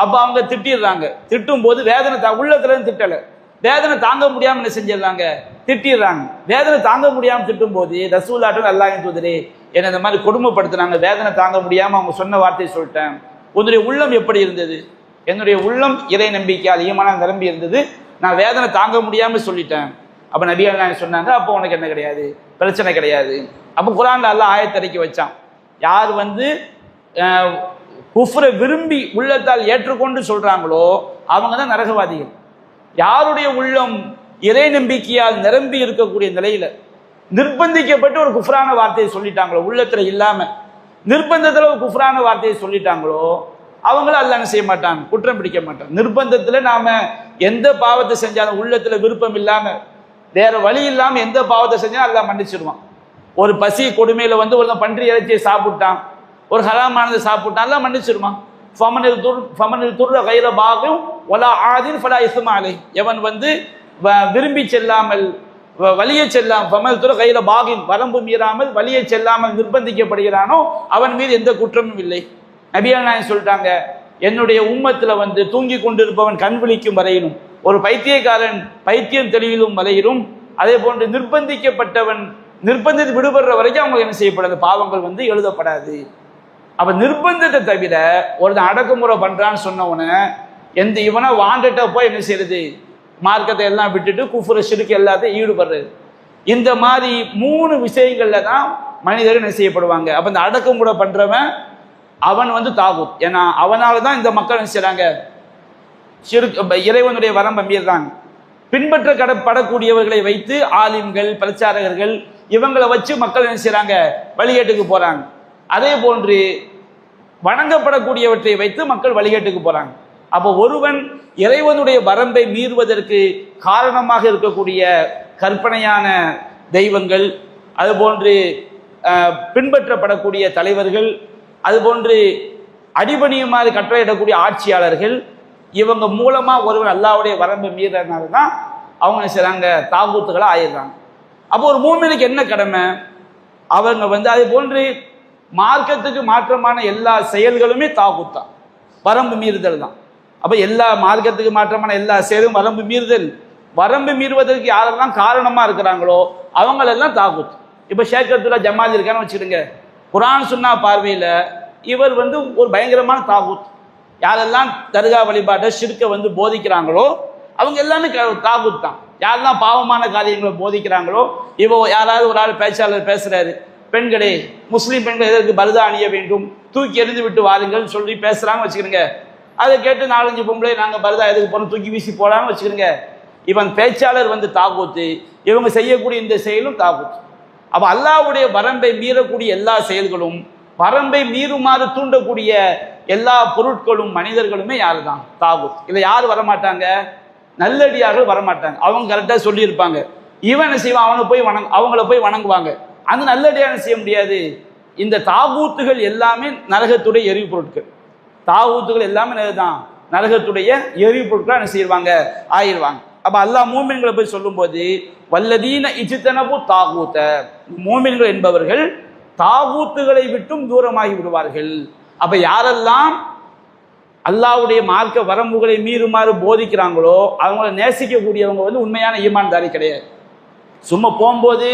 அப்போ அவங்க திட்டிடுறாங்க. திட்டும் போது வேதனை உள்ளத்துல இருந்து திட்டலை, வேதனை தாங்க முடியாம என்ன செஞ்சிடறாங்க, திட்டிடுறாங்க. வேதனை தாங்க முடியாம திட்டும் போது ரசூலுல்லாஹ் அல்லாஹ்வின் தூதரே என்னை இந்த மாதிரி கொடுமைப்படுத்துறாங்க, வேதனை தாங்க முடியாம அவங்க சொன்ன வார்த்தையை சொல்லிட்டேன், உன்னுடைய உள்ளம் எப்படி இருந்தது, என்னுடைய உள்ளம் இறை நம்பிக்கையால் ஈமானாக நிரம்பி இருந்தது, நான் வேதனை தாங்க முடியாம சொல்லிட்டேன். அப்போ நபிகள் நாயகம் சொன்னாங்க, அப்போ உனக்கு என்ன கிடையாது, பிரச்சனை கிடையாது. அப்போ குர்ஆன்ல அல்லாஹ் ஆயத்திறக்கி வச்சான், யார் வந்து குஃப்ரை விரும்பி உள்ளத்தால் ஏற்றுக்கொண்டு சொல்றாங்களோ அவங்க தான் நரகவாதிகள். யாருடைய உள்ளம் இறை நம்பிக்கையால் நிரம்பி இருக்கக்கூடிய நிலையில நிர்பந்திக்கப்பட்டு ஒரு குஃப்ரான வார்த்தையை சொல்லிட்டாங்களோ, உள்ளத்துல இல்லாம நிர்பந்தத்துல ஒரு குஃப்ரான வார்த்தையை சொல்லிட்டாங்களோ அவங்கள அல்லாஹ் என்ன செய்ய மாட்டாங்க, குற்றம் பிடிக்க மாட்டாங்க. நிர்பந்தத்துல நாம எந்த பாவத்தை செஞ்சாலும் உள்ளத்துல விருப்பம் இல்லாம வேற வழி இல்லாம எந்த பாவத்தை செஞ்சாலும் அல்லாஹ் மன்னிச்சிடுவான். ஒரு பசி கொடுமையில வந்து ஒரு பன்றி இறைச்சியை சாப்பிட்டான், ஒரு ஹராமானதை சாப்பிட்டான், அல்லாஹ் மன்னிச்சிடுவான். ஃபமனில் துர்ர கைர பாகும் வலா ஆதின் ஃபலா இஸ்மா அலை, எவன் வந்து விரும்பி செல்லாமல் வலிய செல்லாம், ஃபமல் துர்ர கைர பாகின் வரம்பு மீறாமல் வலிய செல்லாமல் நிர்பந்திக்கப்படுகிறானோ அவன் மீது எந்த குற்றமும் இல்லை. நபிகள் நாயகம் சொல்லிட்டாங்க, என்னுடைய உம்மத்துல வந்து தூங்கி கொண்டிருப்பவன் கண் விழிக்கும் வரையிலும், ஒரு பைத்தியக்காரன் பைத்தியம் தெளிவிலும் வரையிலும், அதே போன்று நிர்பந்திக்கப்பட்டவன் நிர்பந்தித்து விடுபடுற வரைக்கும் அவங்க என்ன செய்யப்படாது, பாவங்கள் வந்து எழுதப்படாது. அப்ப நிர்பந்தத்தை தவிர ஒரு அடக்குமுறை பண்றான்னு சொன்ன உடனே இவனை வாண்டுட்ட போய் என்ன செய்யறது, மார்க்கத்தை எல்லாம் விட்டுட்டு குஃப்ரு ஷிர்க் எல்லாத்தையும் ஈடுபடுறது. இந்த மாதிரி 3 விஷயங்கள்ல தான் மனிதர்கள் என்ன செய்யப்படுவாங்க. அப்ப இந்த அடக்குமுறை பண்றவன் அவன் தாகூத். ஏன்னா அவனால தான் இந்த மக்கள் என்ன செய்யறாங்க, இறைவனுடைய வரம்பை மீறாங்க. பின்பற்றப்படக்கூடியவர்களை வைத்து ஆலிம்கள், பிரச்சாரகர்கள் இவங்களை வச்சு மக்கள் என்ன செய்யறாங்க, வழிகேட்டுக்கு போறாங்க. அதே போன்று வணங்கப்படக்கூடியவற்றை வைத்து மக்கள் வழிகேட்டுக்கு போறாங்க. அப்போ ஒருவன் இறைவனுடைய வரம்பை மீறுவதற்கு காரணமாக இருக்கக்கூடிய கற்பனையான தெய்வங்கள், அதுபோன்று பின்பற்றப்படக்கூடிய தலைவர்கள், அதுபோன்று அடிபணியுமாறு கட்டளையிடக்கூடிய ஆட்சியாளர்கள், இவங்க மூலமா ஒருவர் அல்லாஹ்வுடைய வரம்பை மீறதுனால தான் அவங்க என்ன செய்றாங்க, தாகூத்துகளா ஆயிடுறாங்க. அப்போ ஒரு மூமினுக்கு என்ன கடமை, அவங்க அது போன்று மார்க்கத்துக்கு மாற்றமான எல்லா செயல்களுமே தாகூத் தான், வரம்பு மீறுதல் தான். அப்ப எல்லா மார்க்கத்துக்கு மாற்றமான எல்லா செயலும் வரம்பு மீறுதல். வரம்பு மீறுவதற்கு யாரெல்லாம் காரணமா இருக்கிறாங்களோ அவங்களெல்லாம் தாகூத். இப்ப ஷேக் அப்துல்லா ஜமால் இருக்கான்னு வச்சுக்கிடுங்க, குர்ஆன் சுன்னா பார்வையில இவர் ஒரு பயங்கரமான தாகூத். யாரெல்லாம் தர்கா வழிபாட்டை ஷிர்க்கை போதிக்கிறாங்களோ அவங்க எல்லாமே தாகூத் தான். யாரெல்லாம் பாவமான காரியங்களை போதிக்கிறாங்களோ, இப்போ யாராவது ஒரு ஆள் பேச்சாளர் பேசுறாரு, பெண்களே முஸ்லீம் பெண்கள் எதற்கு பர்தா அணிய வேண்டும், தூக்கி எறிந்து விட்டு வாருங்கள் சொல்லி பேசுறாங்க வச்சுக்கிறீங்க. அதை கேட்டு 4-5 பொம்பளை நாங்க பர்தா எதுக்கு போறோம் தூக்கி வீசி போறான்னு வச்சுக்கிறீங்க. இவன் பேச்சாளர் தாகூத்து, இவங்க செய்யக்கூடிய இந்த செயலும் தாகூத். அப்ப அல்லாஹ்வுடைய வரம்பை மீறக்கூடிய எல்லா செயல்களும், வரம்பை மீறுமாறு தூண்டக்கூடிய எல்லா பொருட்களும் மனிதர்களுமே யாரு தான், தாகூத். இதை யார் வரமாட்டாங்க, நல்லடியார்கள் வரமாட்டாங்க. அவங்க கரெக்டா சொல்லி இருப்பாங்க, இவன் என்ன செய்வான், அவங்கள போய் வணங்குவாங்க. அந்த நல்லடியாக செய்ய முடியாது. இந்த தாகூத்துகள் எல்லாமே நரகத்துடைய எரிவு பொருட்கள். தாகூத்துகள் எல்லாமே தான் நரகத்துடைய எரிவு பொருட்கள் என்ன செய்வாங்க, ஆயிடுவாங்க. அப்ப அல்லாஹ் மூமின்களை போய் சொல்லும் போது வல்லதீன இஜ்தனபு தாகூத, மூமின்கள் என்பவர்கள் தாகூத்துகளை விட்டும் தூரமாகி விடுவார்கள். அப்ப யாரெல்லாம் அல்லாஹ்வுடைய மார்க்க வரம்புகளை மீறுமாறு போதிக்கிறாங்களோ அவங்கள நேசிக்கக்கூடியவங்க உண்மையான ஈமான்தாரி கிடையாது. சும்மா போகும்போது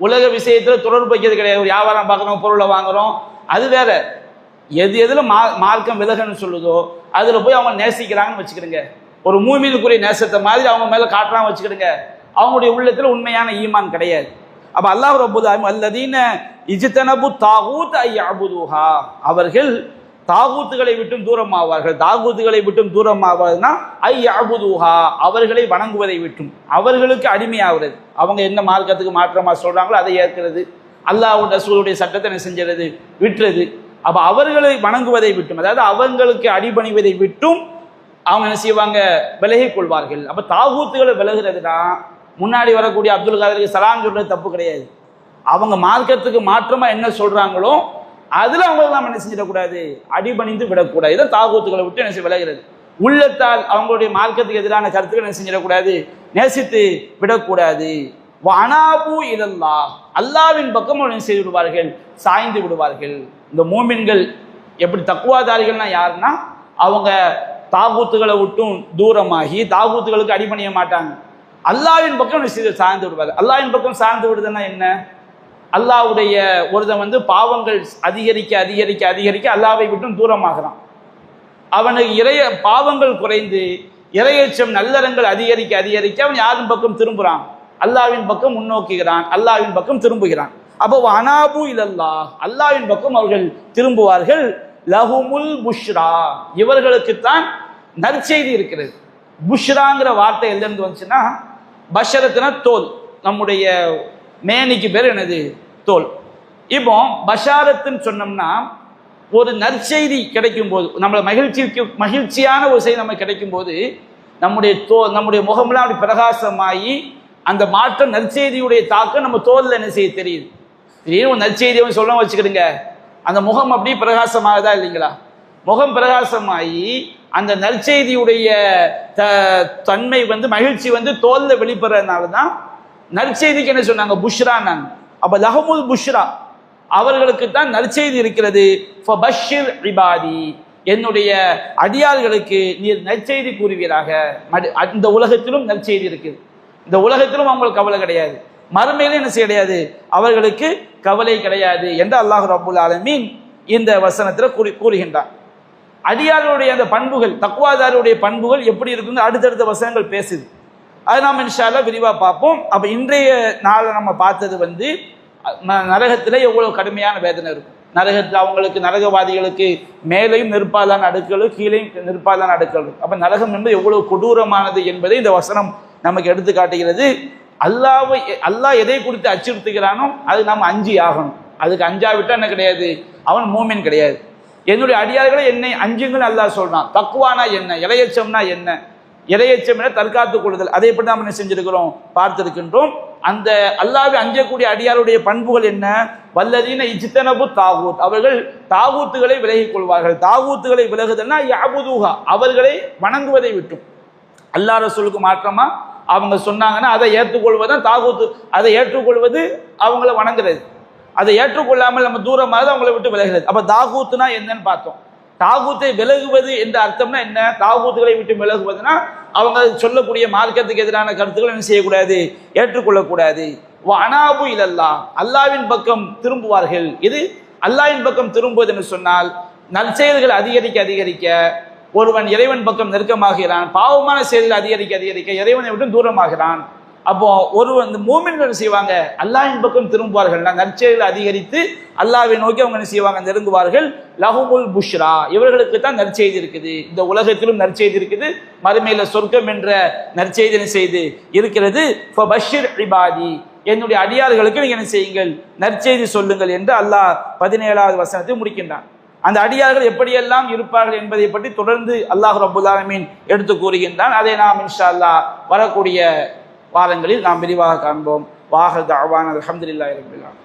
உலக விஷயத்துல தொடர்பு வைக்கிறது கிடையாது. ஒரு வியாபாரம் பார்க்குறோம், பொருளை வாங்குறோம், அது வேற. எதுல மார்க்கம் விலகன்னு சொல்லுதோ அதுல போய் அவங்க நேசிக்கிறாங்கன்னு வச்சுக்கிடுங்க. ஒரு மூமினுக்குரிய நேசத்தை மாதிரி அவங்க மேல காட்டுறான்னு வச்சுக்கிடுங்க. அவங்களுடைய உள்ளத்துல உண்மையான ஈமான் கிடையாது. அப்ப அல்லாஹ் ரப்பல் ஆலமீன் அல்லதீன இஜ்தனபு தாகூத் ஐயஅபுதுஹா, அவர்கள் தாகூத்துகளை விட்டும் தூரமாவார்கள். தாகூத்துகளை விட்டும் தூரமாவதுன்னா ஐயஅபுதுஹா, அவர்களை வணங்குவதை விட்டும், அவர்களுக்கு அடிமையாகிறது. அவங்க என்ன மார்க்கத்துக்கு மாற்றமா சொல்றாங்களோ அதை ஏற்கிறது, அல்லாஹ்வுடைய ரசூலுடைய சட்டத்தை என்ன செஞ்சிருது, விட்டுறது. அப்ப அவர்களை வணங்குவதை விட்டும், அதாவது அவங்களுக்கு அடிபணிவதை விட்டும் அவங்க என்ன செய்வாங்க, விலகிக் கொள்வார்கள். அப்ப தாகூத்துகளை விலகுறதுனா முன்னாடி வரக்கூடிய அப்துல் காதருக்கு சலாம் சொல்றது தப்பு கிடையாது. அவங்க மார்க்கத்துக்கு மாற்றமா என்ன சொல்றாங்களோ அதுல அவங்களுக்கு நாம் என்ன செஞ்சிடக்கூடாது, அடிபணிந்து விடக்கூடாது. இதை தாகூத்துகளை விட்டு என்ன செய்ய விலகிறது. உள்ளத்தால் அவங்களுடைய மார்க்கத்துக்கு எதிரான கருத்துக்கள் என்ன செஞ்சிடக்கூடாது, நேசித்து விடக்கூடாது. வனாபு இலல்லாஹ், அல்லாஹ்வின் பக்கம் என்ன செய்து விடுவார்கள், சாய்ந்து விடுவார்கள். இந்த மூமின்கள் எப்படி தக்குவாதாரிகள்னா யாருன்னா, அவங்க தாகூத்துகளை விட்டும் தூரமாகி தாகூத்துகளுக்கு அடிபணிய மாட்டாங்க. அல்லாஹ்வின் பக்கம் சார்ந்து விடுவார்கள். அல்லாஹ்வின் பக்கம் சார்ந்து விடுதுன்னா என்ன, அல்லாஹ்வுடைய ஒருத்தன் பாவங்கள் அதிகரிக்க அதிகரிக்க அதிகரிக்க அல்லாஹ்வை விட்டும் தூரமாகிறான். அவனுக்கு பாவங்கள் குறைந்து இறையச்சம் நல்லறங்கள் அதிகரிக்க அதிகரிக்க அவன் யாரின் பக்கம் திரும்புறான், அல்லாஹ்வின் பக்கம் முன்னோக்குகிறான், அல்லாஹ்வின் பக்கம் திரும்புகிறான். அப்போ அனாபு இலல்லாஹ், அல்லாஹ்வின் பக்கம் அவர்கள் திரும்புவார்கள். லஹுமுல் புஷ்ரா, இவர்களுக்குத்தான் நற்செய்தி இருக்கிறது. புஷ்ராங்கிற வார்த்தை எதிலிருந்து வந்துச்சுன்னா, பஷரத்துனா தோல், நம்முடைய மேனிக்கு பேர் என்னது, தோல். இப்போ பஷாரத்துன்னு சொன்னோம்னா ஒரு நற்செய்தி கிடைக்கும் போது, நம்மளை மகிழ்ச்சியான ஒரு செய்தி நமக்கு கிடைக்கும் போது நம்முடைய முகம்லாம் அப்படி பிரகாசமாகி அந்த மாற்றம் நற்செய்தியுடைய தாக்கம் நம்ம தோல்ல என்ன செய்ய தெரியுது. திடீர்னு ஒரு நற்செய்தியை சொல்ல வச்சுக்கிடுங்க, அந்த முகம் அப்படியே பிரகாசமாகதா இல்லைங்களா. முகம் பிரகாசமாகி அந்த நற்செய்தியுடைய தன்மை மகிழ்ச்சி தோல்ல வெளிப்படுறதுனால தான் நற்செய்திக்கு என்ன சொன்னாங்க, புஷ்ரா. நான் அப்ப லஹமுல் புஷ்ரா, அவர்களுக்கு தான் நற்செய்தி இருக்கிறது. ஃபபஷ்ஷிர் இபாதி, என்னுடைய அடியார்களுக்கு நீர் நற்செய்தி கூறுவீராக. இந்த உலகத்திலும் நற்செய்தி இருக்குது, இந்த உலகத்திலும் அவங்களுக்கு கவலை கிடையாது, மறுமையிலும் என்ன செய்ய கிடையாது, அவர்களுக்கு கவலை கிடையாது என்று அல்லாஹ் ரப்புல் ஆலமீன் இந்த வசனத்தில் கூறுகின்றார். அடியார்களுடைய அந்த பண்புகள், தக்வாதாருடைய பண்புகள் எப்படி இருக்குன்னு அடுத்தடுத்த வசனங்கள் பேசுது. அது நாம் இன்ஷா அல்லாஹ் விரிவாக பார்ப்போம். அப்போ இன்றைய நாளை நம்ம பார்த்தது நரகத்தில் எவ்வளவு கடுமையான வேதனை இருக்கும். நரகத்தில் அவங்களுக்கு, நரகவாதிகளுக்கு மேலையும் நெருப்பாலான அடுக்கள், கீழையும் நெருப்பாலான அடுக்கள். அப்போ நரகம் என்பது எவ்வளவு கொடூரமானது என்பதை இந்த வசனம் நமக்கு எடுத்து காட்டுகிறது. அல்லாஹ் எதை குறித்து அச்சுறுத்துகிறானோ அது நாம் அஞ்சி ஆகணும். அதுக்கு அஞ்சாவிட்டால் என்ன கிடையாது, அவன் மூமின் கிடையாது. என்னுடைய அடியார்களை என்னை அஞ்சுங்கள் அல்லாஹ் சொல்றான். தக்குவானா என்ன, இறையச்சம்னா என்ன, இறையச்சம் என தற்காத்துக் கொள்ளுதல், அதை எப்படி நாம் என்ன செஞ்சிருக்கிறோம், பார்த்திருக்கின்றோம். அந்த அல்லாஹ்வை அஞ்சக்கூடிய அடியாருடைய பண்புகள் என்ன? வல்லதீன இஜ்தனபு தாகூத், அவர்கள் தாகூத்துகளை விலகிக் கொள்வார்கள். தாகூத்துகளை விலகுதல்னா யஅபுதுஹா, அவர்களை வணங்குவதை விட்டும். அல்லாஹ் ரசூலுக்கு மாற்றமா அவங்க சொன்னாங்கன்னா அதை ஏற்றுக்கொள்வதுதான் தாகூத்து. அதை ஏற்றுக்கொள்வது அவங்கள வணங்குறது. அதை ஏற்றுக்கொள்ளாமல் நம்ம தூரமாக அவங்களை விட்டு விலகிறது. அப்ப தாகூத்துனா என்னன்னு பார்த்தோம். தாகூத்தை விலகுவது என்ற அர்த்தம்னா என்ன? தாகூத்துகளை விட்டு விலகுவதுனா அவங்க சொல்லக்கூடிய மார்க்கத்துக்கு எதிரான கருத்துக்களை என்ன செய்யக்கூடாது, ஏற்றுக்கொள்ளக்கூடாது. அனாபு இல்லல்லா, அல்லாவின் பக்கம் திரும்புவார்கள். இது அல்லாவின் பக்கம் திரும்புவது என்று சொன்னால் நற்செயல்கள் அதிகரிக்க அதிகரிக்க ஒருவன் இறைவன் பக்கம் நெருக்கமாகிறான், பாவமான செயல்கள் அதிகரிக்க அதிகரிக்க இறைவனை விட்டு தூரமாகிறான். அப்போ ஒருவன் மூமின்கள் செய்வாங்க, அல்லாஹ்வின் பக்கம் திரும்புவார்கள், நற்செயல்கள் அதிகரித்து அல்லாஹ்வை நோக்கி அவங்க என்ன செய்வாங்க, நெருங்குவார்கள். லஹுமுல் புஷ்ரா, இவர்களுக்கு தான் நற்செய்தி இருக்குது. இந்த உலகத்திலும் நற்செய்தி இருக்குது, மறுமையில சொர்க்கம் என்ற நற்செய்தி செய்து இருக்கிறது. ஃபபஷ்ஷிர் இபாதி, என்னுடைய அடியார்களுக்கு நீங்க என்ன செய்யுங்கள், நற்செய்தி சொல்லுங்கள் என்று அல்லாஹ் 17வது வசனத்தை முடிக்கின்றான். அந்த அடியார்கள் எப்படியெல்லாம் இருப்பார்கள் என்பதை பற்றி தொடர்ந்து அல்லாஹ் ரப்புல் ஆலமீன் எடுத்து கூறுகின்றான். அதை நாம் இன்ஷா அல்லாஹ் வரக்கூடிய வாரங்களில் நாம் விரிவாக காண்போம். வாஹ தஅவானா அல்ஹம்துலில்லாஹி ரப்பில் ஆலமீன்.